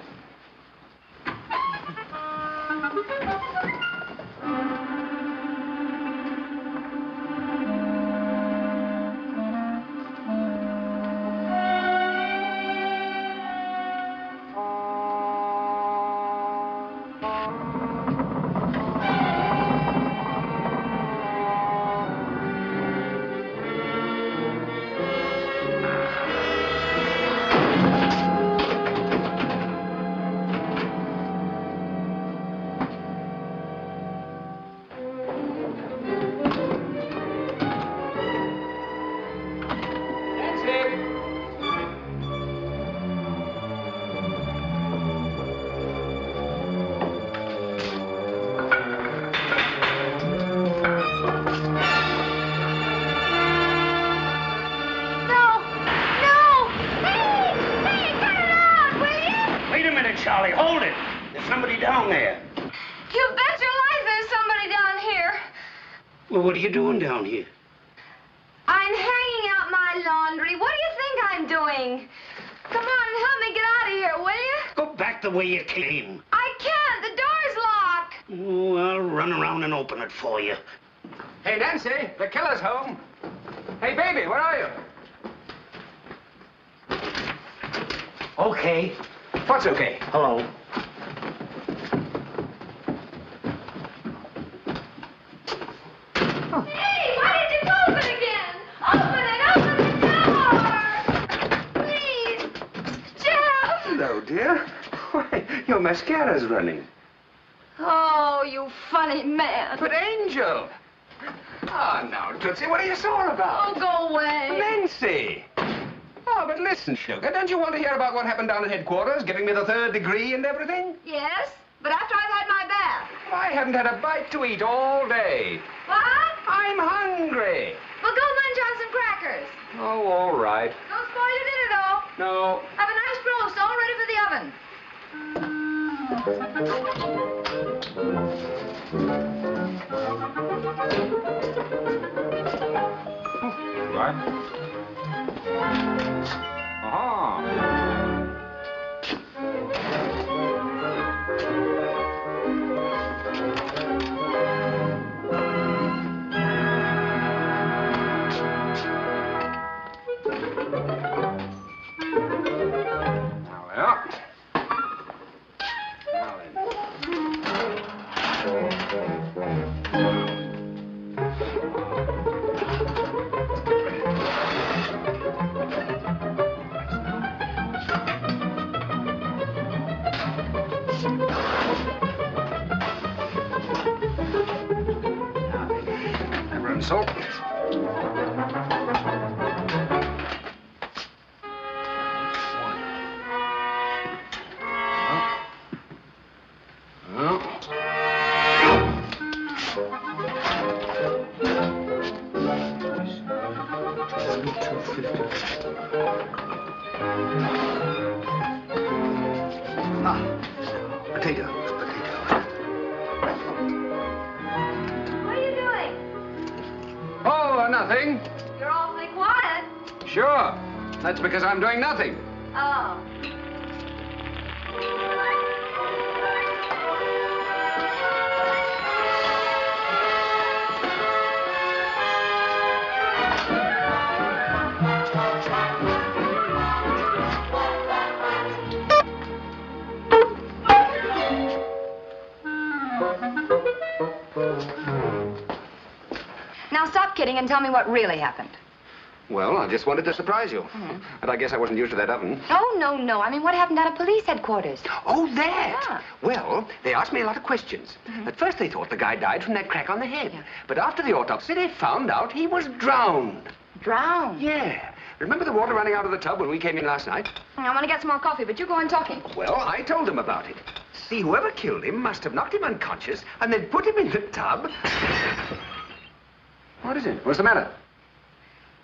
Charlie, hold it. There's somebody down there.
You bet your life there's somebody down here.
Well, what are you doing down here?
I'm hanging out my laundry. What do you think I'm doing? Come on, help me get out of here, will you?
Go back the way you came.
I can't. The door's locked.
Oh, I'll run around and open it for you.
Hey, Nancy, the killer's home. Hey, baby, where are you?
Okay.
What's okay?
Hello.
Hey, why did you open it again? Open the door! Please! Jeff!
Hello, dear. Why, your mascara's running.
Oh, you funny man.
But, Angel! Oh, now, Tootsie, what are you sore about?
Oh, go away.
Nancy! Oh, but listen, sugar, don't you want to hear about what happened down at headquarters, giving me the 3rd degree and everything?
Yes, but after I've had my bath.
I haven't had a bite to eat all day.
What?
I'm hungry.
Well, go munch on some crackers.
Oh, all right.
Don't spoil your dinner, though.
No.
Have a nice roast all ready for the oven.
Right. Aha. Salt.
Potatoes.
What are you doing?
Oh, nothing.
You're awfully quiet.
Sure. That's because I'm doing nothing.
Oh. Now stop kidding and tell me what really happened.
Well, I just wanted to surprise you. And I guess I wasn't used to that oven.
Oh, no. I mean, what happened at a police headquarters?
Oh, that?
Yeah.
Well, they asked me a lot of questions. At first, they thought the guy died from that crack on the head. Yeah. But after the autopsy, they found out he was drowned.
Drowned?
Yeah. Remember the water running out of the tub when we came in last night?
I want to get some more coffee, but you go on talking.
Well, I told them about it. See, whoever killed him must have knocked him unconscious and then put him in the tub. What is it? What's the matter?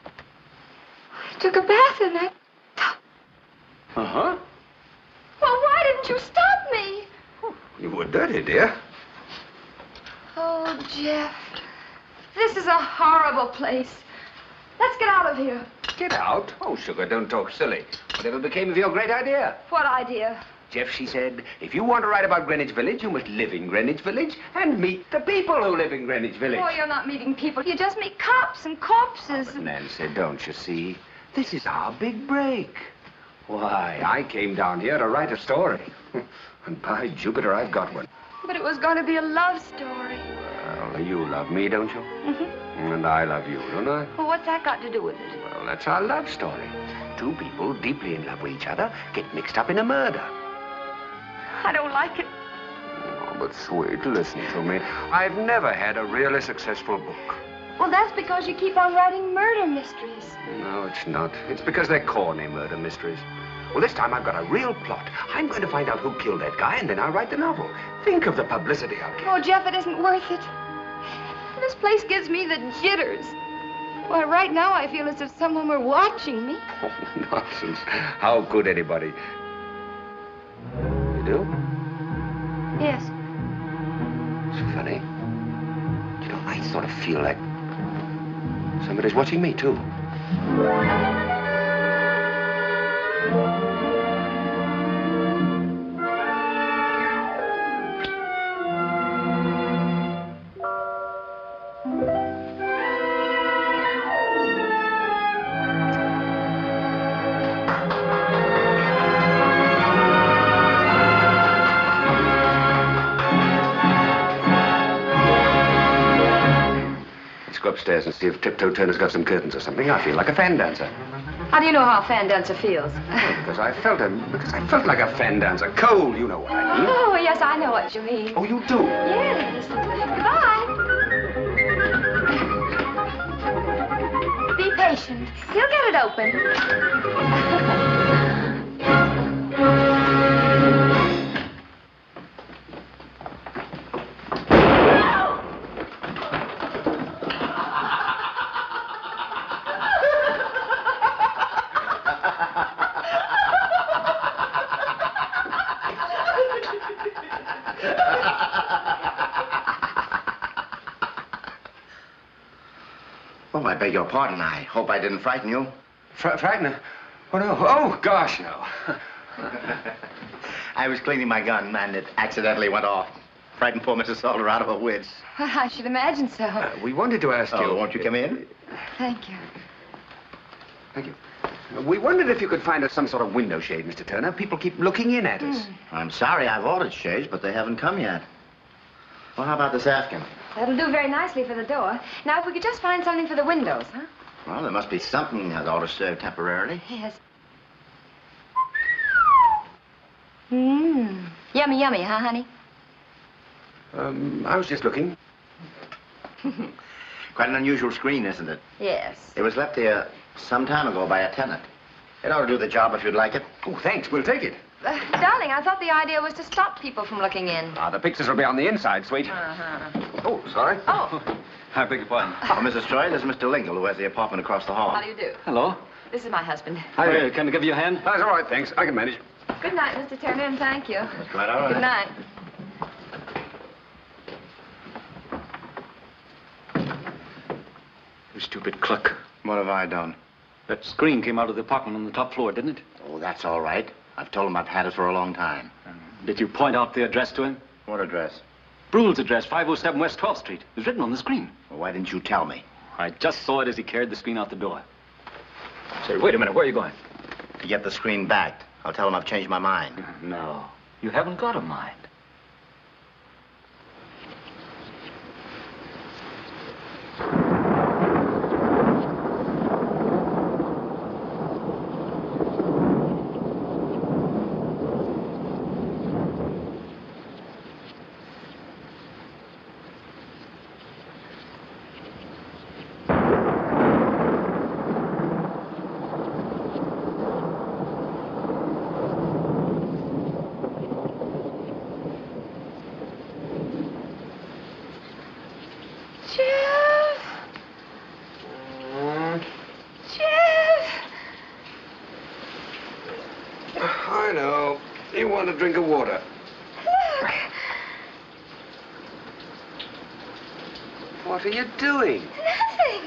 I took a bath in that tub.
Uh-huh.
Well, why didn't you stop me?
You were dirty, dear.
Oh, Jeff. This is a horrible place. Let's get out of here.
Get out? Oh, sugar, don't talk silly. Whatever became of your great idea?
What idea?
Jeff, she said, if you want to write about Greenwich Village, you must live in Greenwich Village and meet the people who live in Greenwich Village.
Oh, you're not meeting people. You just meet cops and corpses.
But Nancy, don't you see? This is our big break. Why, I came down here to write a story. And by Jupiter, I've got one.
But it was going to be a love story.
Well, you love me, don't you?
Mm-hmm.
And I love you, don't I?
Well, what's that got to do with it?
Well, that's our love story. Two people deeply in love with each other get mixed up in a murder.
I don't like it.
Oh, but sweet, listen to me. I've never had a really successful book.
Well, that's because you keep on writing murder mysteries.
No, it's not. It's because they're corny murder mysteries. Well, this time I've got a real plot. I'm going to find out who killed that guy, and then I'll write the novel. Think of the publicity I'll get.
Oh, Jeff, it isn't worth it. This place gives me the jitters. Why, right now I feel as if someone were watching me.
Oh, nonsense. How could anybody? You do?
Yes.
It's funny. You know, I sort of feel like somebody's watching me, too. upstairs and see if Tiptoe Turner's got some curtains or something. I feel like a fan dancer.
How do you know how a fan dancer feels?
Because I felt like a fan dancer. Cold, you know what I mean.
Oh, yes, I know what you mean.
Oh, you do?
Yes. Goodbye. Be patient. He'll get it open.
Oh, I beg your pardon. I hope I didn't frighten you.
Frighten her? Oh, no. Oh, gosh, no.
I was cleaning my gun, and it accidentally went off. Frightened poor Mrs. Toler out of her wits.
I should imagine so.
We wanted to ask you...
Oh, won't you come in?
Thank you.
Thank you. We wondered if you could find us some sort of window shade, Mr. Turner. People keep looking in at us.
I'm sorry I've ordered shades, but they haven't come yet. Well, how about this afghan?
That'll do very nicely for the door. Now, if we could just find something for the windows, huh?
Well, there must be something that ought to serve temporarily.
Yes. Yummy, yummy, huh, honey?
I was just looking.
Quite an unusual screen, isn't it?
Yes.
It was left here some time ago by a tenant. It ought to do the job if you'd like it.
Oh, thanks. We'll take it.
Darling, I thought the idea was to stop people from looking in.
The pictures will be on the inside, sweet. Oh, sorry.
Oh.
I beg your pardon.
Oh, Mrs. Troy, this is Mr. Lingle, who has the apartment across the hall.
How do you do?
Hello.
This is my husband.
Hi, can I give you a hand?
That's all right, thanks. I can manage.
Good night, Mr. Turner, and thank you.
That's quite all right.
Good night.
You stupid cluck.
What have I done?
That screen came out of the apartment on the top floor, didn't it?
Oh, that's all right. I've told him I've had it for a long time.
Did you point out the address to him?
What address?
Brule's address, 507 West 12th Street. It was written on the screen.
Well, why didn't you tell me?
I just saw it as he carried the screen out the door. Say, wait a minute. Where are you going?
To get the screen back. I'll tell him I've changed my mind.
No. You haven't got a mind.
Drink of water.
Look.
What are you doing?
Nothing.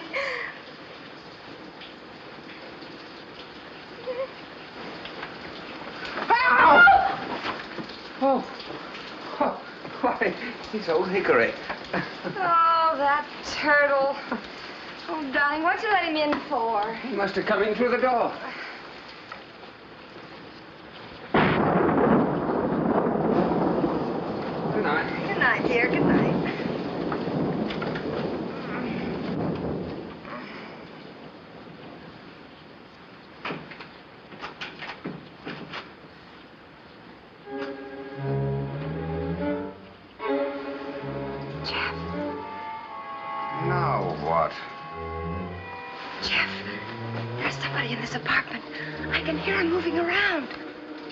Oh. Why, it's old Hickory.
Oh, that turtle. Oh, darling, what'd you let him in for?
He must have come in through the door. Good night.
Good night, dear. Good night.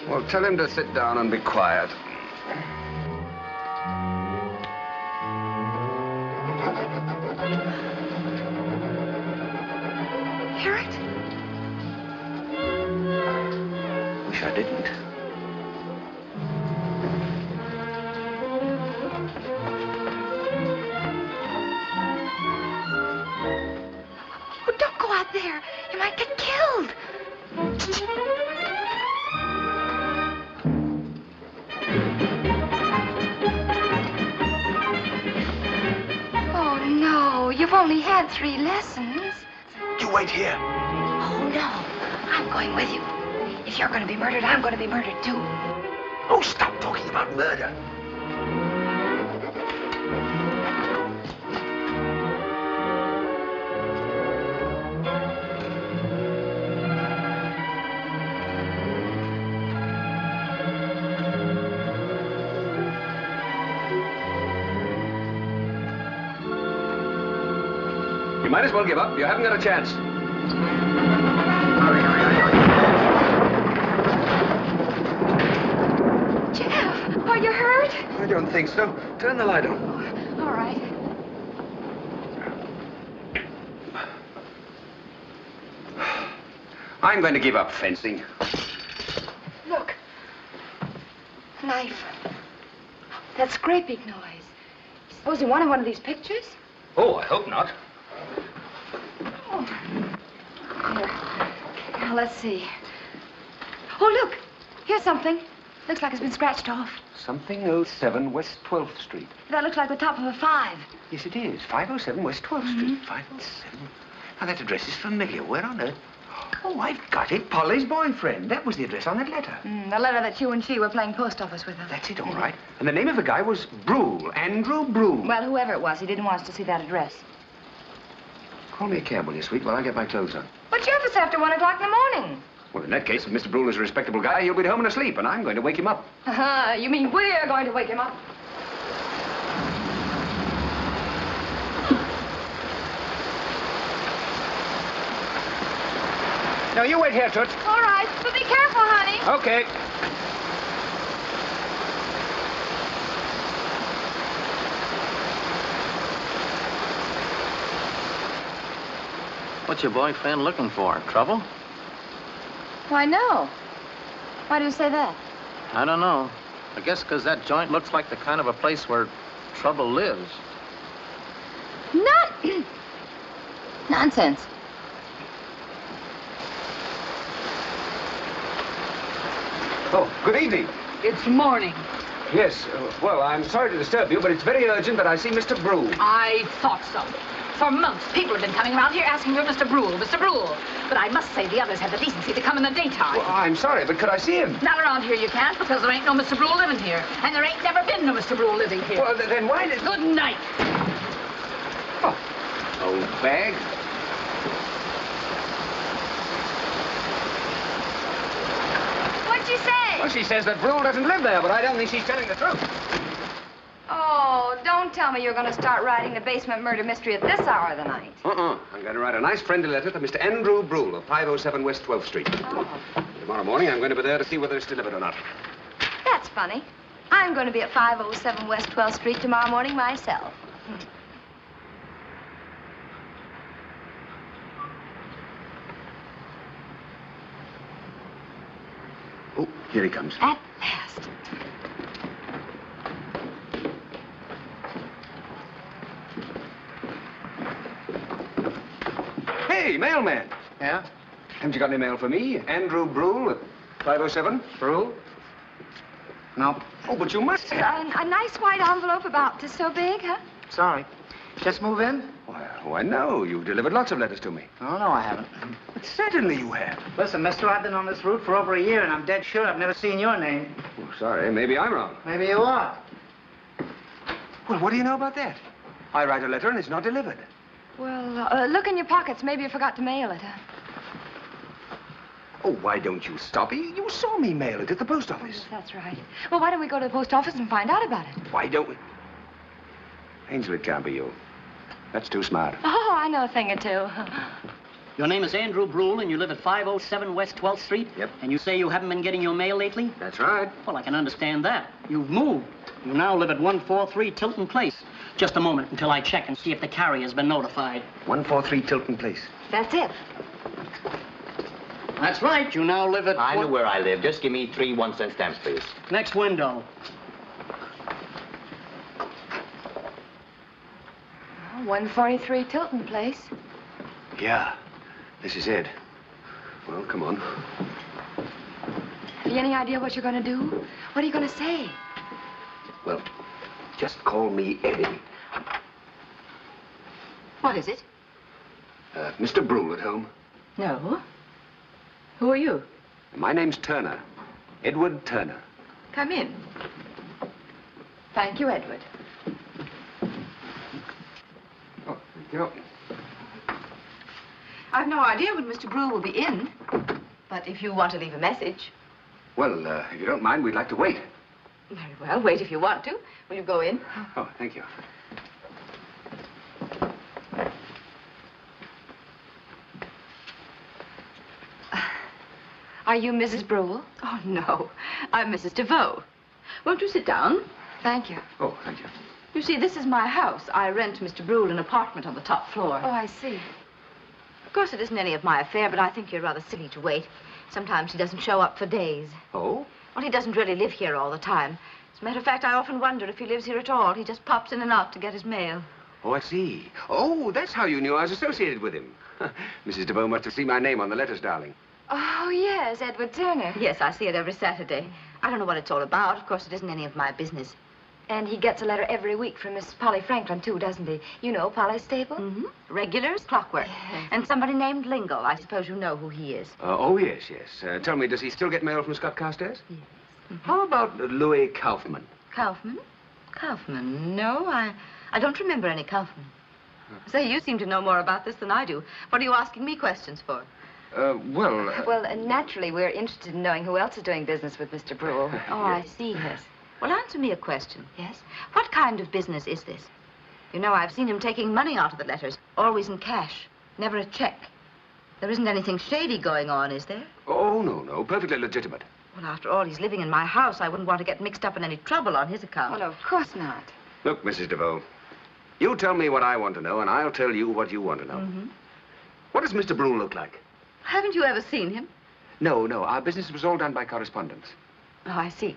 Well, tell him to sit down and be quiet.
Hear it?
Wish I didn't.
Oh, don't go out there. You might get killed. You've only had 3 lessons.
You wait here.
Oh, no. I'm going with you. If you're going to be murdered, I'm going to be murdered, too.
Oh, stop talking about murder.
might as well give up. You haven't got a chance.
Jeff, are you hurt?
I don't think so. Turn the light on.
All right.
I'm going to give up fencing.
Look. A knife. That scraping noise. Suppose he wanted one of these pictures?
Oh, I hope not.
Oh. Here. Now, let's see. Oh, look. Here's something. Looks like it's been scratched off.
Something 07 West 12th Street.
That looks like the top of a 5.
Yes, it is. 507 West 12th Street. 507. Now, that address is familiar. Where on earth? Oh, I've got it. Polly's boyfriend. That was the address on that letter.
The letter that you and she were playing post office with her.
That's it, all right. And the name of the guy was Brule. Andrew Brule.
Well, whoever it was, he didn't want us to see that address.
Call me a cab, will you, sweet, while I get my clothes on.
But Jeff, it's after 1 o'clock in the morning.
Well, in that case, if Mr. Brule is a respectable guy, he'll be at home and asleep, and I'm going to wake him up.
You mean we're going to wake him up?
No, you wait here, Toots.
All right, but be careful, honey.
Okay.
What's your boyfriend looking for? Trouble?
Why, no. Why do you say that?
I don't know. I guess because that joint looks like the kind of a place where trouble lives.
Not... Nonsense.
Oh, good evening.
It's morning.
Yes, well, I'm sorry to disturb you, but it's very urgent that I see Mr. Brule.
I thought so. For months, people have been coming around here asking for Mr. Brule, Mr. Brule. But I must say the others had the decency to come in the daytime.
Well, I'm sorry, but could I see him?
Not around here you can't, because there ain't no Mr. Brule living here. And there ain't never been no Mr. Brule living here.
Well, then why did...
Good night.
Oh, old bag.
What'd she say?
Well, she says that Brule doesn't live there, but I don't think she's telling the truth.
Oh, don't tell me you're going to start writing the basement murder mystery at this hour of the night.
I'm going to write a nice friendly letter to Mr. Andrew Brule of 507 West 12th Street.
Oh.
Tomorrow morning, I'm going to be there to see whether it's delivered or not.
That's funny. I'm going to be at 507 West 12th Street tomorrow morning myself.
Oh, here he comes.
At last.
Hey, mailman.
Yeah?
Haven't you got any mail for me? Andrew Brule at 507?
Brule? No.
Oh, but you must have.
A nice white envelope about this so big, huh?
Sorry. Just move in?
Why, no. You've delivered lots of letters to me.
Oh, no, I haven't.
But certainly you have.
Listen, mister, I've been on this route for over a year, and I'm dead sure I've never seen your name.
Oh, sorry. Maybe I'm wrong.
Maybe you are.
Well, what do you know about that? I write a letter and it's not delivered.
Well, look in your pockets. Maybe you forgot to mail it, huh?
Oh, why don't you stop? You saw me mail it at the post office.
Yes, that's right. Well, why don't we go to the post office and find out about it?
Why don't we? Angel, it can't be you. That's too smart.
Oh, I know a thing or two.
Your name is Andrew Brule, and you live at 507 West 12th Street?
Yep.
And you say you haven't been getting your mail lately?
That's right.
Well, I can understand that. You've moved. You now live at 143 Tilton Place. Just a moment until I check and see if the carrier's been notified.
143 Tilton Place.
That's it.
That's right. You now live at...
I know where I live. Just give me 3 1-cent stamps, please.
Next window.
143 Tilton Place.
Yeah, this is it. Well, come on.
Have you any idea what you're going to do? What are you going to say?
Well, just call me Eddie.
What is it?
Mr. Brule at home?
No. Who are you?
My name's Turner. Edward Turner.
Come in. Thank you, Edward.
Oh, thank you.
I've no idea when Mr. Brule will be in. But if you want to leave a message...
Well, if you don't mind, we'd like to wait.
Very well, wait if you want to. Will you go in?
Oh, thank you.
Are you Mrs. Brule?
Oh, no. I'm Mrs. DeVoe. Won't you sit down?
Thank you.
Oh, thank you.
You see, this is my house. I rent Mr. Brule an apartment on the top floor.
Oh, I see.
Of course, it isn't any of my affair, but I think you're rather silly to wait. Sometimes he doesn't show up for days.
Oh?
Well, he doesn't really live here all the time. As a matter of fact, I often wonder if he lives here at all. He just pops in and out to get his mail.
Oh, I see. Oh, that's how you knew I was associated with him. Mrs. DeVoe must have seen my name on the letters, darling.
Oh, yes, Edward Turner.
Yes, I see it every Saturday. I don't know what it's all about. Of course, it isn't any of my business.
And he gets a letter every week from Miss Polly Franklin, too, doesn't he? You know Polly's stable?
Mm-hmm. Regulars, clockwork.
Yes.
And somebody named Lingle. I suppose you know who he is.
Oh, yes, yes. Tell me, does he still get mail from Scott Carstairs?
Yes. Mm-hmm.
How about Louis Kaufman?
Kaufman? Kaufman? No, I don't remember any Kaufman. Say, you seem to know more about this than I do. What are you asking me questions for?
Well, naturally, we're interested in knowing who else is doing business with Mr. Brule.
Oh, I see. Yes. Well, answer me a question. Yes? What kind of business is this? You know, I've seen him taking money out of the letters, always in cash, never a check. There isn't anything shady going on, is there?
Oh, no. Perfectly legitimate.
Well, after all, he's living in my house. I wouldn't want to get mixed up in any trouble on his account.
Well, of course not.
Look, Mrs. DeVoe, you tell me what I want to know, and I'll tell you what you want to know.
Mm-hmm.
What does Mr. Brule look like?
Haven't you ever seen him?
No. Our business was all done by correspondence.
Oh, I see.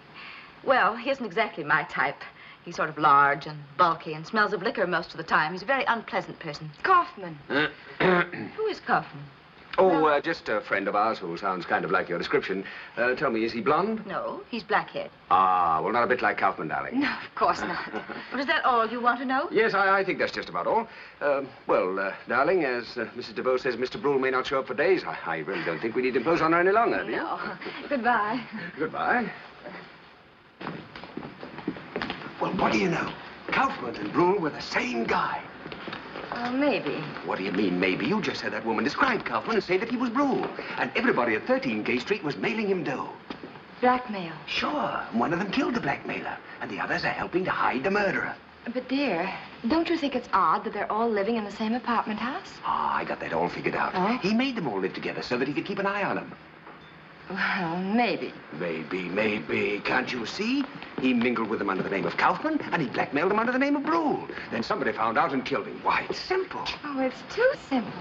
Well, he isn't exactly my type. He's sort of large and bulky and smells of liquor most of the time. He's a very unpleasant person.
Kaufman.
Who is Kaufman?
Oh, just a friend of ours who sounds kind of like your description. Tell me, is he blonde?
No, he's black-haired.
Ah, well, not a bit like Kaufman, darling.
No, of course not.
Well, is that all you want to know?
Yes, I think that's just about all. Darling, as Mrs. DeVoe says, Mr. Brule may not show up for days. I really don't think we need to impose on her any longer, do you?
No. Goodbye.
Goodbye. Well, what do you know? Kaufman and Brule were the same guy.
Maybe.
What do you mean, maybe? You just heard that woman describe Kaufman and say that he was Brule. And everybody at 13 Gay Street was mailing him dough.
Blackmail.
Sure. One of them killed the blackmailer, and the others are helping to hide the murderer.
But, dear, don't you think it's odd that they're all living in the same apartment house?
Ah, I got that all figured out.
Oh?
He made them all live together so that he could keep an eye on them.
Well, maybe.
Maybe. Can't you see? He mingled with them under the name of Kaufman, and he blackmailed them under the name of Brule. Then somebody found out and killed him. Why, it's simple.
Oh, it's too simple.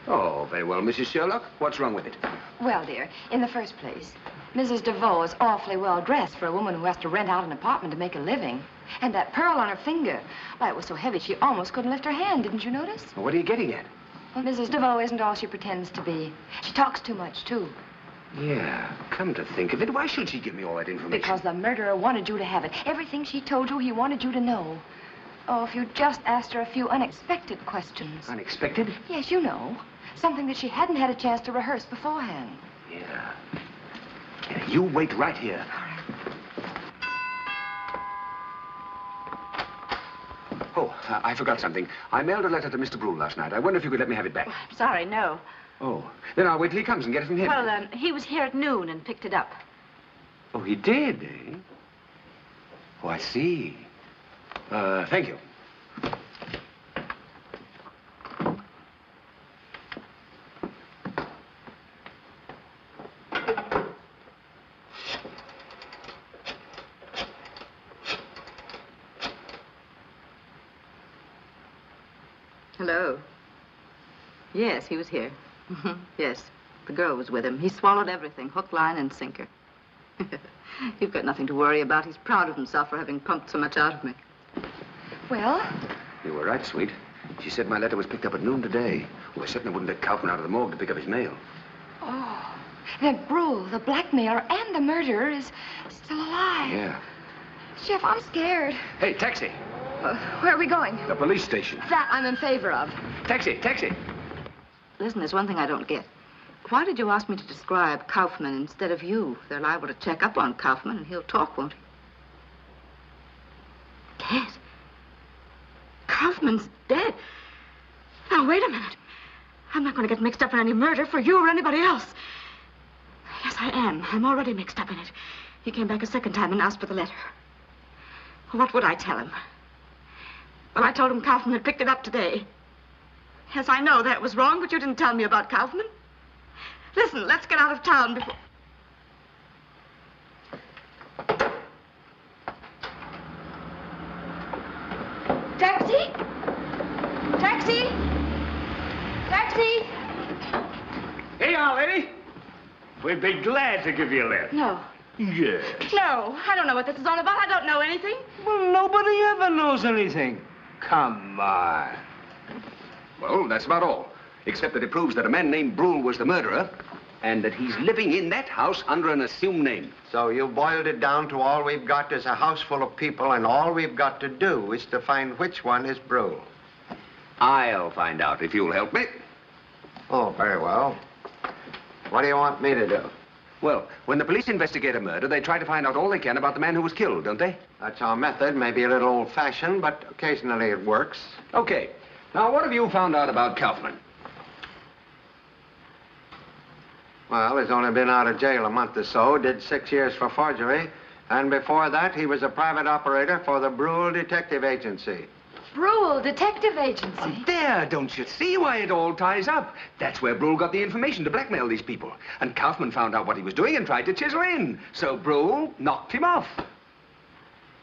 Oh, very well, Mrs. Sherlock. What's wrong with it?
Well, dear, in the first place, Mrs. DeVoe is awfully well dressed for a woman who has to rent out an apartment to make a living. And that pearl on her finger, why, it was so heavy she almost couldn't lift her hand. Didn't you notice?
Well, what are you getting at?
Well, Mrs. DeVoe isn't all she pretends to be. She talks too much, too.
Yeah, come to think of it, why should she give me all that information?
Because the murderer wanted you to have it. Everything she told you, he wanted you to know. Oh, if you just asked her a few unexpected questions.
Unexpected?
Yes, you know. Something that she hadn't had a chance to rehearse beforehand.
Yeah. You wait right here.
All right.
Oh, I forgot something. I mailed a letter to Mr. Brule last night. I wonder if you could let me have it back.
I'm sorry, no.
Oh, then I'll wait till he comes and get it from him.
Well, he was here at noon and picked it up.
Oh, he did, eh? Oh, I see. Thank you.
Hello. Yes, he was here. Yes, the girl was with him. He swallowed everything, hook, line, and sinker. You've got nothing to worry about. He's proud of himself for having pumped so much out of me.
Well?
You were right, sweet. She said my letter was picked up at noon today. Well, I certainly wouldn't let Kaufman out of the morgue to pick up his mail.
Oh, then Brule, the blackmailer and the murderer, is still alive.
Yeah.
Jeff, I'm scared.
Hey, taxi.
Where are we going?
The police station.
That I'm in favor of.
Taxi.
Listen, there's one thing I don't get. Why did you ask me to describe Kaufman instead of you? They're liable to check up on Kaufman, and he'll talk, won't he? Dead? Kaufman's dead? Now, wait a minute. I'm not going to get mixed up in any murder for you or anybody else. Yes, I am. I'm already mixed up in it. He came back a second time and asked for the letter. What would I tell him? Well, I told him Kaufman had picked it up today. Yes, I know that was wrong, but you didn't tell me about Kaufman. Listen, let's get out of town before...
Taxi? Taxi? Taxi?
Here you are, lady. We'd be glad to give you a lift.
No.
Yes.
No, I don't know what this is all about. I don't know anything.
Well, nobody ever knows anything. Come on.
Well, that's about all. Except that it proves that a man named Brule was the murderer and that he's living in that house under an assumed name.
So you boiled it down to all we've got is a house full of people, and all we've got to do is to find which one is Brule.
I'll find out if you'll help me.
Oh, very well. What do you want me to do?
Well, when the police investigate a murder, they try to find out all they can about the man who was killed, don't they?
That's our method. Maybe a little old-fashioned, but occasionally it works.
Okay. Now, what have you found out about Kaufman?
Well, he's only been out of jail a month or so, did 6 years for forgery, and before that, he was a private operator for the Brule Detective Agency.
Brule Detective Agency.
There, don't you see why it all ties up? That's where Brule got the information to blackmail these people. And Kaufman found out what he was doing and tried to chisel in. So Brule knocked him off.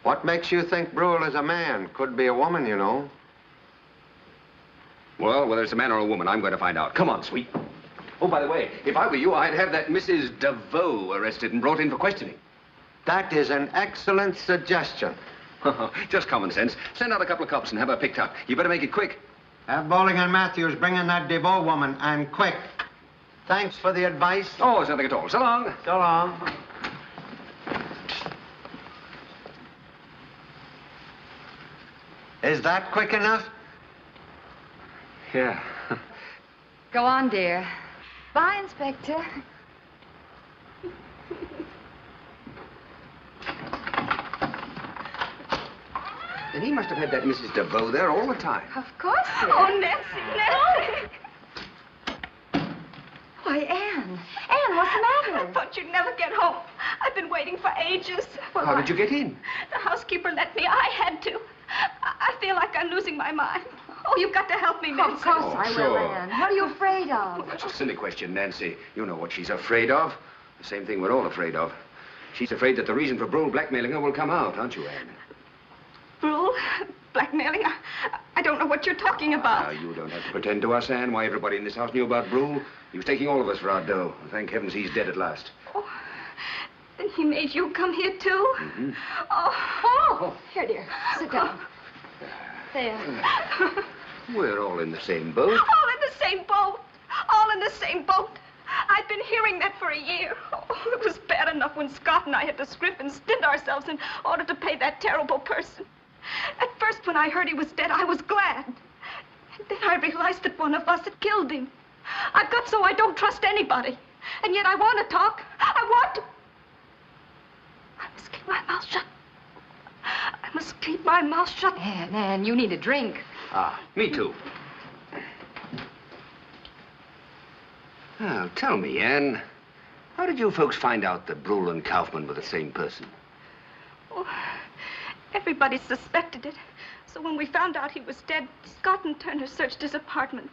What makes you think Brule is a man? Could be a woman, you know.
Well, whether it's a man or a woman, I'm going to find out. Come on, sweet. Oh, by the way, if I were you, I'd have that Mrs. DeVoe arrested and brought in for questioning.
That is an excellent suggestion.
Just common sense. Send out a couple of cops and have her picked up. You better make it quick.
Have Bowling and Matthews bring in that DeVoe woman, and quick. Thanks for the advice.
Oh, it's nothing at all. So long.
So long. Is that quick enough?
Yeah.
Go on, dear. Bye, Inspector.
And he must have had that Mrs. DeVoe there all the time.
Of course, dear.
Oh, Nancy.
Why, Anne. Anne, what's the matter?
I thought you'd never get home. I've been waiting for ages.
Well, how did you get in?
The housekeeper let me. I had to. I feel like I'm losing my mind. Oh, you've got to help me, Nancy.
Of course I will, Anne. What are you afraid of?
Well, that's a silly question, Nancy. You know what she's afraid of. The same thing we're all afraid of. She's afraid that the reason for Brule blackmailing her will come out, aren't you, Anne?
Brule? Blackmailing? I don't know what you're talking about.
Now, you don't have to pretend to us, Anne. Why, everybody in this house knew about Brule. He was taking all of us for our dough. Thank heavens he's dead at last.
Oh, then he made you come here, too?
Mm-hmm.
Oh, here, dear. Sit down. There.
We're all in the same boat.
All in the same boat. All in the same boat. I've been hearing that for a year. Oh, it was bad enough when Scott and I had to script and stint ourselves in order to pay that terrible person. At first, when I heard he was dead, I was glad. And then I realized that one of us had killed him. I've got so I don't trust anybody. And yet I want to talk. I want to. I must keep my mouth shut. I must keep my mouth shut.
Anne, you need a drink.
Ah, me too. Now, tell me, Anne, how did you folks find out that Brule and Kaufman were the same person?
Oh, everybody suspected it. So when we found out he was dead, Scott and Turner searched his apartment.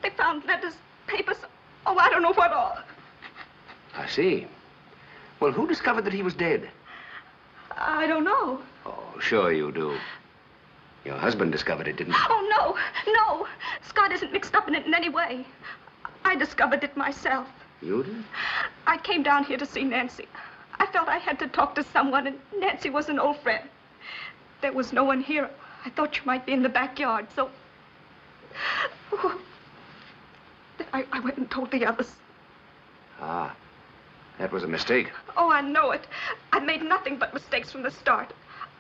They found letters, papers, oh, I don't know what all.
I see. Well, who discovered that he was dead?
I don't know.
Oh, sure you do. Your husband discovered it, didn't he?
Oh, no. Scott isn't mixed up in it in any way. I discovered it myself.
You did?
I came down here to see Nancy. I felt I had to talk to someone, and Nancy was an old friend. There was no one here. I thought you might be in the backyard, so... Oh. I went and told the others.
Ah, that was a mistake.
Oh, I know it. I made nothing but mistakes from the start.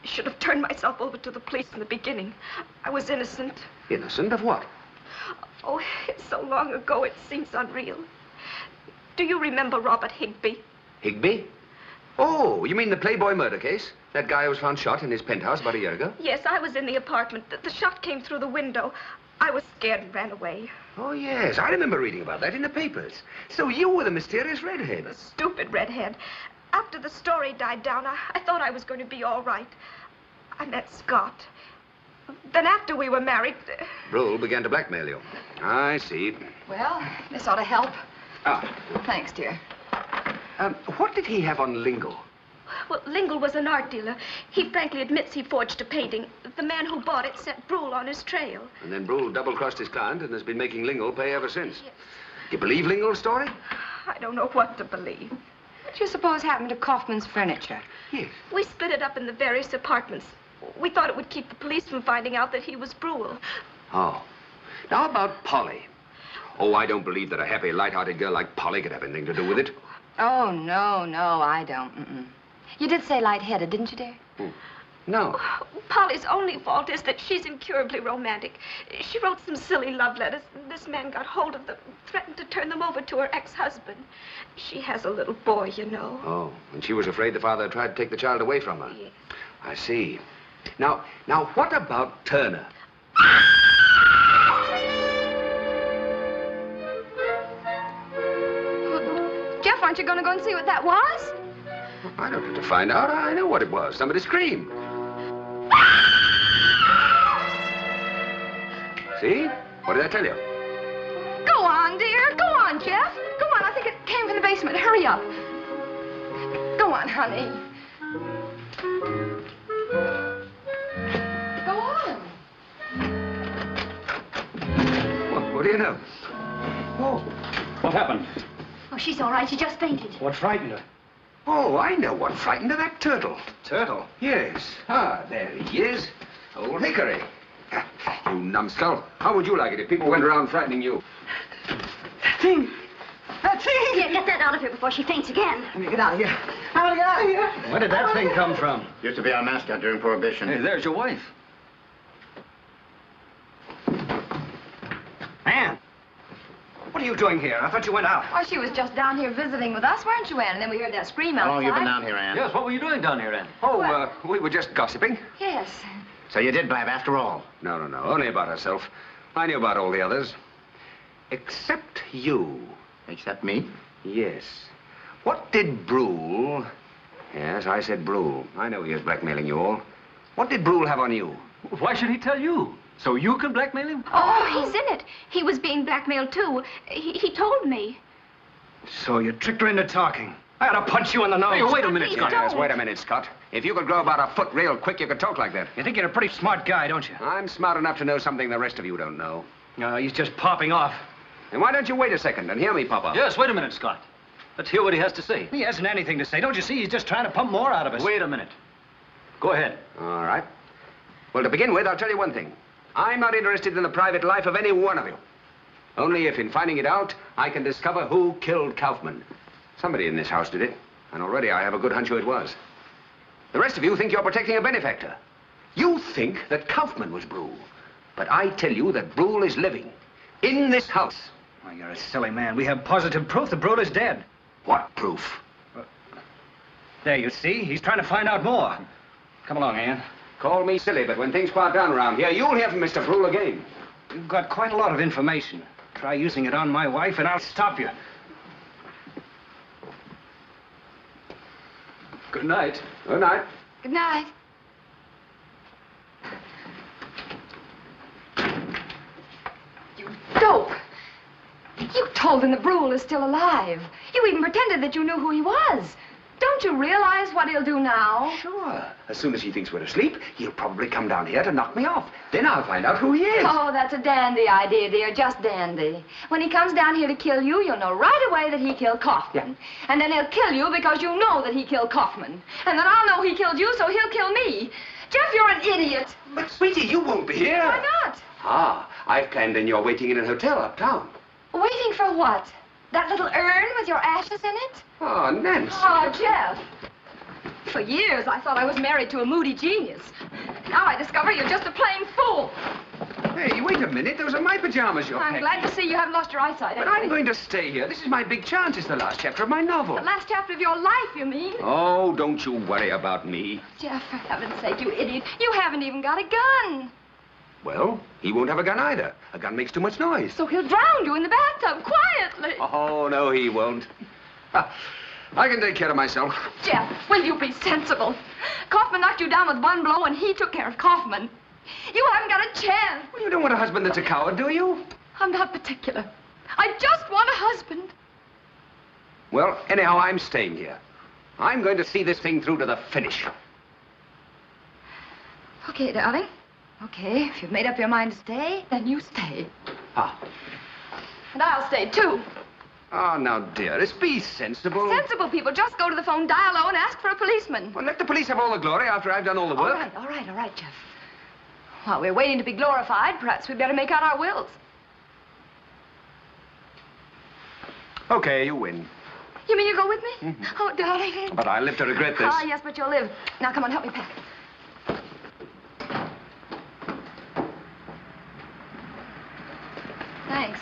I should have turned myself over to the police in the beginning. I was innocent.
Innocent of what?
Oh, it's so long ago, it seems unreal. Do you remember Robert Higbee?
Higbee? Oh, you mean the Playboy murder case? That guy who was found shot in his penthouse about a year ago?
Yes, I was in the apartment. The shot came through the window. I was scared and ran away.
Oh, yes. I remember reading about that in the papers. So you were the mysterious redhead.
The stupid redhead. After the story died down, I thought I was going to be all right. I met Scott. Then after we were married...
Brule began to blackmail you. I see.
Well, this ought to help.
Ah.
Thanks, dear.
What did he have on Lingo?
Well, Lingle was an art dealer. He frankly admits he forged a painting. The man who bought it sent Brule on his trail.
And then Brule double-crossed his client and has been making Lingle pay ever since. Yes. You believe Lingle's story?
I don't know what to believe.
What do you suppose happened to Kaufman's furniture?
Yes.
We split it up in the various apartments. We thought it would keep the police from finding out that he was Brule.
Oh. Now about Polly. Oh, I don't believe that a happy, light-hearted girl like Polly could have anything to do with it.
Oh, no, I don't. You did say light-headed, didn't you, dear?
No.
Polly's only fault is that she's incurably romantic. She wrote some silly love letters. This man got hold of them, threatened to turn them over to her ex-husband. She has a little boy, you know.
Oh, and she was afraid the father tried to take the child away from her.
Yes.
I see. Now, what about Turner?
Jeff, aren't you going to go and see what that was?
I don't have to find out. I know what it was. Somebody screamed. See? What did I tell you?
Go on, dear. Go on, Jeff. Go on. I think it came from the basement. Hurry up. Go on, honey. Go on.
Well, what do you know?
Oh. What happened?
Oh, she's all right. She just fainted.
What frightened her?
Oh, I know what frightened her, that turtle.
Turtle?
Yes. Ah, there he is. Old Hickory. You numbskull. How would you like it if people went around frightening you?
That thing!
Yeah, get that out of here before she faints again.
Let me get out of here. I want to get out of here.
Where did that thing come from?
Used to be our mascot during Prohibition.
Hey, there's your wife.
Ann! What are you doing here? I thought you went out.
Oh, she was just down here visiting with us, weren't you, Ann? And then we heard that scream outside.
How long have you been down here, Ann?
Yes, what were you doing down here, Ann?
Oh, we were just gossiping.
Yes.
So you did blab after all?
No. Only about herself. I knew about all the others. Except you.
Except me?
Yes. What did Brule... Yes, I said Brule. I know he was blackmailing you all. What did Brule have on you?
Why should he tell you? So you can blackmail him?
Oh, he's in it. He was being blackmailed, too. He told me.
So you tricked her into talking. I ought to punch you in the nose.
Hey, wait a minute, Scott.
Yes, wait a minute, Scott. If you could grow about a foot real quick, you could talk like that.
You think you're a pretty smart guy, don't you?
I'm smart enough to know something the rest of you don't know.
No, he's just popping off.
And why don't you wait a second and hear me pop up?
Yes, wait a minute, Scott. Let's hear what he has to say.
He hasn't anything to say. Don't you see? He's just trying to pump more out of us.
Wait a minute. Go ahead.
All right. Well, to begin with, I'll tell you one thing. I'm not interested in the private life of any one of you. Only if, in finding it out, I can discover who killed Kaufman. Somebody in this house did it, and already I have a good hunch who it was. The rest of you think you're protecting a benefactor. You think that Kaufman was Brule. But I tell you that Brule is living in this house.
Oh, you're a silly man. We have positive proof that Brule is dead.
What proof?
There, you see? He's trying to find out more. Come along, Ann.
Call me silly, but when things quiet down around here, you'll hear from Mr. Brule again.
You've got quite a lot of information. Try using it on my wife, and I'll stop you.
Good night.
Good night.
Good night. You dope. You told him the Brule is still alive. You even pretended that you knew who he was. Don't you realize what he'll do now?
Sure. As soon as he thinks we're asleep, he'll probably come down here to knock me off. Then I'll find out who he is.
Oh, that's a dandy idea, dear. Just dandy. When he comes down here to kill you, you'll know right away that he killed Kaufman. Yeah. And then he'll kill you because you know that he killed Kaufman. And then I'll know he killed you, so he'll kill me. Jeff, you're an idiot.
But, sweetie, you won't be here.
Why not?
Ah, I've planned in your waiting in a hotel uptown.
Waiting for what? That little urn with your ashes in it?
Oh, Nancy.
Oh, Jeff. For years, I thought I was married to a moody genius. Now I discover you're just a plain fool.
Hey, wait a minute. Those are my pajamas you're
I'm
packing.
glad to see you haven't lost your eyesight.
But I'm going to stay here. This is my big chance. It's the last chapter of my novel.
The last chapter of your life, you mean?
Oh, don't you worry about me.
Jeff, for heaven's sake, you idiot. You haven't even got a gun.
Well, he won't have a gun either. A gun makes too much noise.
So he'll drown you in the bathtub quietly.
Oh, no, he won't. I can take care of myself.
Jeff, will you be sensible? Kaufman knocked you down with one blow, and he took care of Kaufman. You haven't got a chance.
Well, you don't want a husband that's a coward, do you?
I'm not particular. I just want a husband.
Well, anyhow, I'm staying here. I'm going to see this thing through to the finish.
Okay, darling. Okay, if you've made up your mind to stay, then you stay.
Ah.
And I'll stay, too.
Oh, now, dearest, be sensible.
Sensible people just go to the phone, dial Owen, ask for a policeman.
Well, let the police have all the glory after I've done all the work.
All right, Jeff. While we're waiting to be glorified, perhaps we'd better make out our wills.
Okay, you win.
You mean you go with me? Mm-hmm. Oh, darling.
But I'll live to regret this.
Ah, yes, but you'll live. Now, come on, help me pack. Thanks.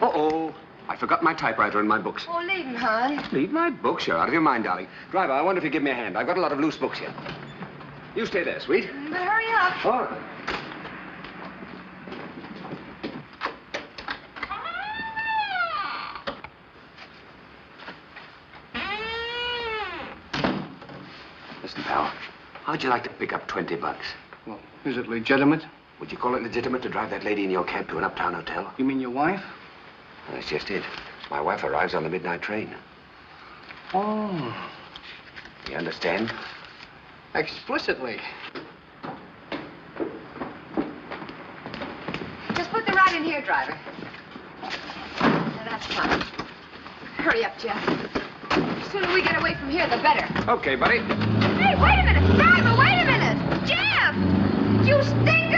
Uh-oh. I forgot my typewriter and my books.
Oh, leave him, hon.
Leave my books? You're out of your mind, darling. Driver, I wonder if you give me a hand. I've got a lot of loose books here. You stay there, sweet.
But hurry up.
All right. Listen, pal. How'd you like to pick up $20?
Well, is it legitimate?
Would you call it legitimate to drive that lady in your cab to an uptown hotel?
You mean your wife?
That's just it. My wife arrives on the midnight train.
Oh.
You understand?
Explicitly.
Just put the ride in here, driver. Now, that's fine. Hurry up, Jeff. The sooner we get away from here, the better.
Okay, buddy.
Hey, wait a minute! Driver, wait a minute! Jeff! You stinker!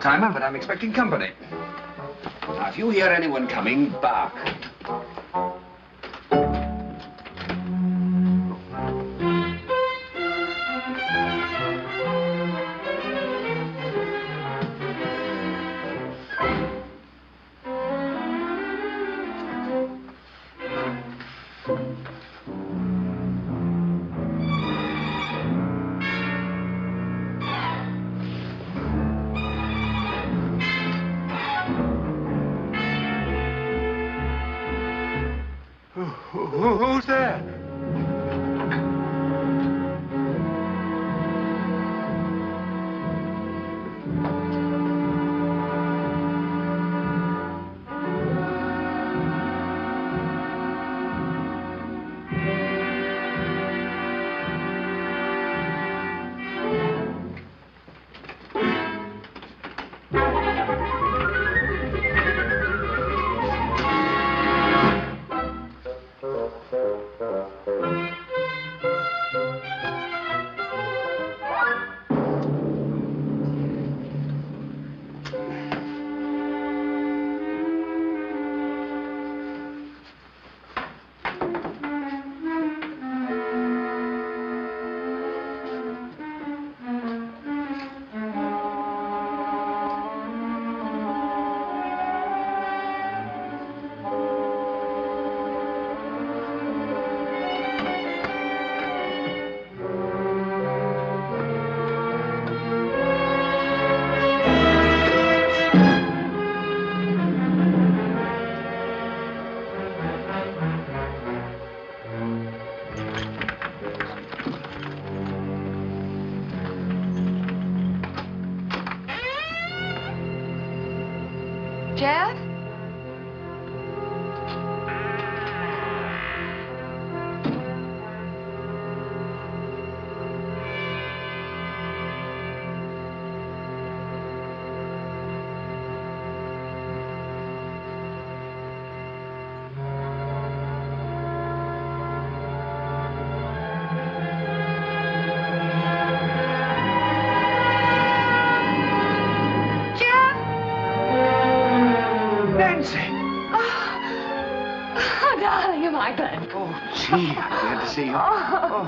Timer, but I'm expecting company. Now, if you hear anyone coming, bark. Who's there? Gee, I'm glad to see you. Oh,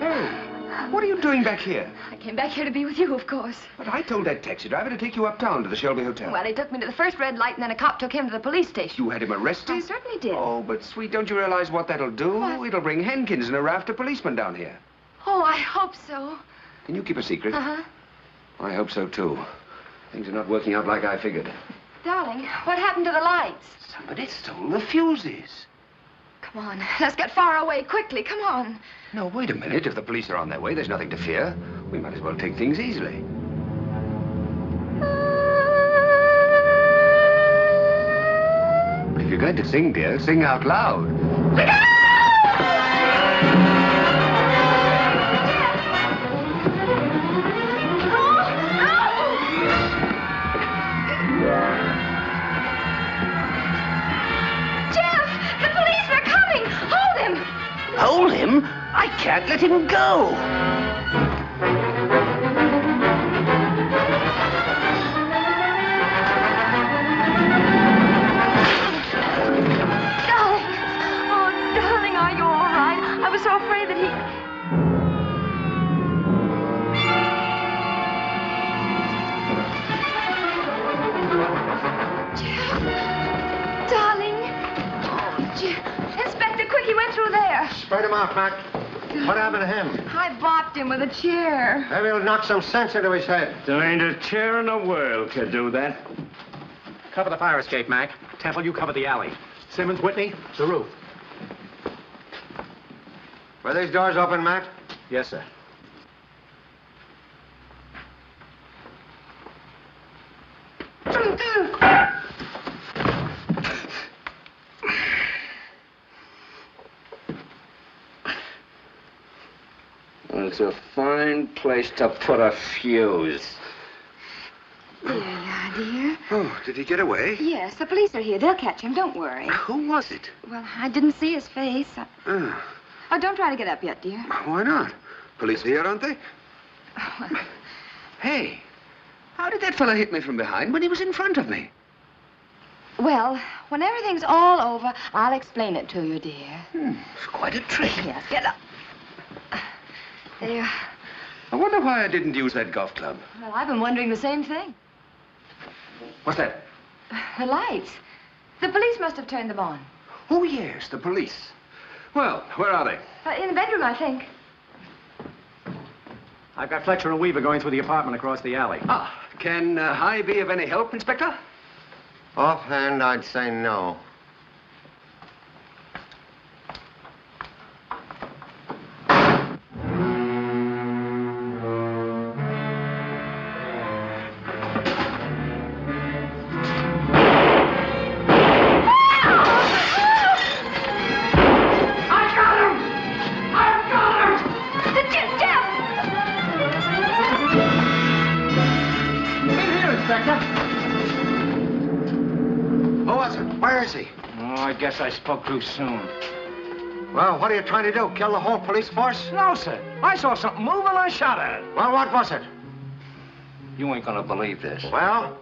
hey. What are you doing back here?
I came back here to be with you, of course.
But I told that taxi driver to take you uptown to the Shelby Hotel.
Well, he took me to the first red light, and then a cop took him to the police station.
You had him arrested?
I certainly did.
Oh, but sweet, don't you realize what that'll do?
What?
It'll bring Hankins and a raft of policemen down here.
Oh, I hope so.
Can you keep a secret?
Uh-huh.
I hope so, too. Things are not working out like I figured.
Darling, what happened to the lights?
Somebody stole the fuses.
Come on, let's get far away quickly. Come on.
No, wait a minute. If the police are on their way, there's nothing to fear. We might as well take things easily. But if you're going to sing, dear, sing out loud.
Hold him? I can't let him go.
Darling! Oh, darling, are you all right? I was so afraid that he... Jeff! Darling! Oh, Jeff! Inspector, quick, he went through there.
Spread him out, Mac. What happened to him?
I bopped him with a chair.
Maybe it'll knock some sense into his head.
There ain't a chair in the world could do that.
Cover the fire escape, Mac. Temple, you cover the alley. Simmons, Whitney, the roof.
Were these doors open, Mac?
Yes, sir.
It's a fine place to put a fuse.
There you are, dear.
Oh, did he get away?
Yes, the police are here. They'll catch him. Don't worry.
Who was it?
Well, I didn't see his face. Oh, don't try to get up yet, dear.
Why not? Police here, aren't they?
Oh, well.
Hey, how did that fella hit me from behind when he was in front of me?
Well, when everything's all over, I'll explain it to you, dear.
It's quite a trick.
Yes, get up. There.
I wonder why I didn't use that golf club.
Well, I've been wondering the same thing.
What's that?
The lights. The police must have turned them on.
Oh, yes, the police. Well, where are they?
In the bedroom, I think.
I've got Fletcher and Weaver going through the apartment across the alley.
Ah, can I be of any help, Inspector?
Offhand, I'd say no.
I guess I spoke too soon.
Well, what are you trying to do? Kill the whole police force?
No, sir. I saw something move and I shot at it.
Well, what was it?
You ain't gonna believe this.
Well?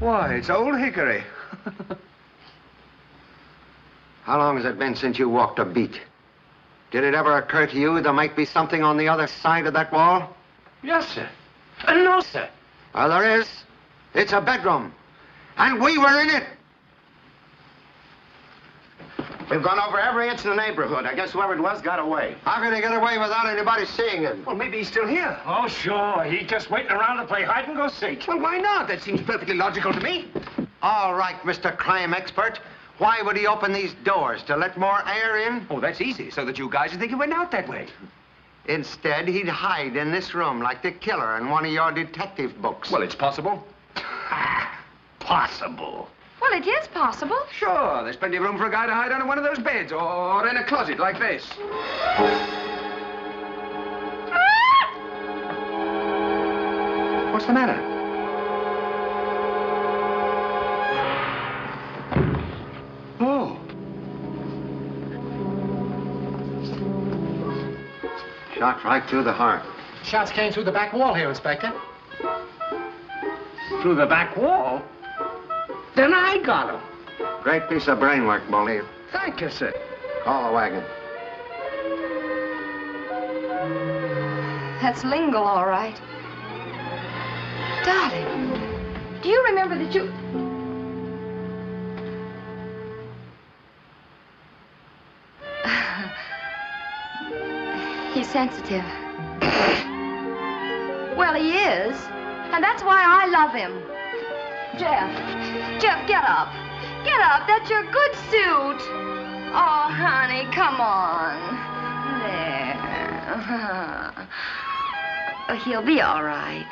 Why, it's old Hickory.
How long has it been since you walked a beat? Did it ever occur to you there might be something on the other side of that wall?
Yes, sir. No, sir.
Well, there is. It's a bedroom. And we were in it.
We've gone over every inch in the neighborhood. I guess whoever it was got away.
How could he get away without anybody seeing him?
Well, maybe he's still here.
Oh, sure. He's just waiting around to play hide and go seek.
Well, why not? That seems perfectly logical to me.
All right, Mr. Crime Expert. Why would he open these doors? To let more air in?
Oh, that's easy, so that you guys would think he went out that way.
Instead, he'd hide in this room like the killer in one of your detective books.
Well, it's possible.
Possible.
Well, it is possible.
Sure, there's plenty of room for a guy to hide under one of those beds or in a closet like this. What's the matter? Oh.
Shot right through the heart.
Shots came through the back wall here, Inspector.
Through the back wall?
Then I got him.
Great piece of brain work, Bully.
Thank you, sir.
Call the wagon.
That's Lingle, all right. Darling, do you remember that you... He's sensitive. Well, he is. And that's why I love him. Jeff, get up. Get up. That's your good suit. Oh, honey, come on. There. He'll be all right.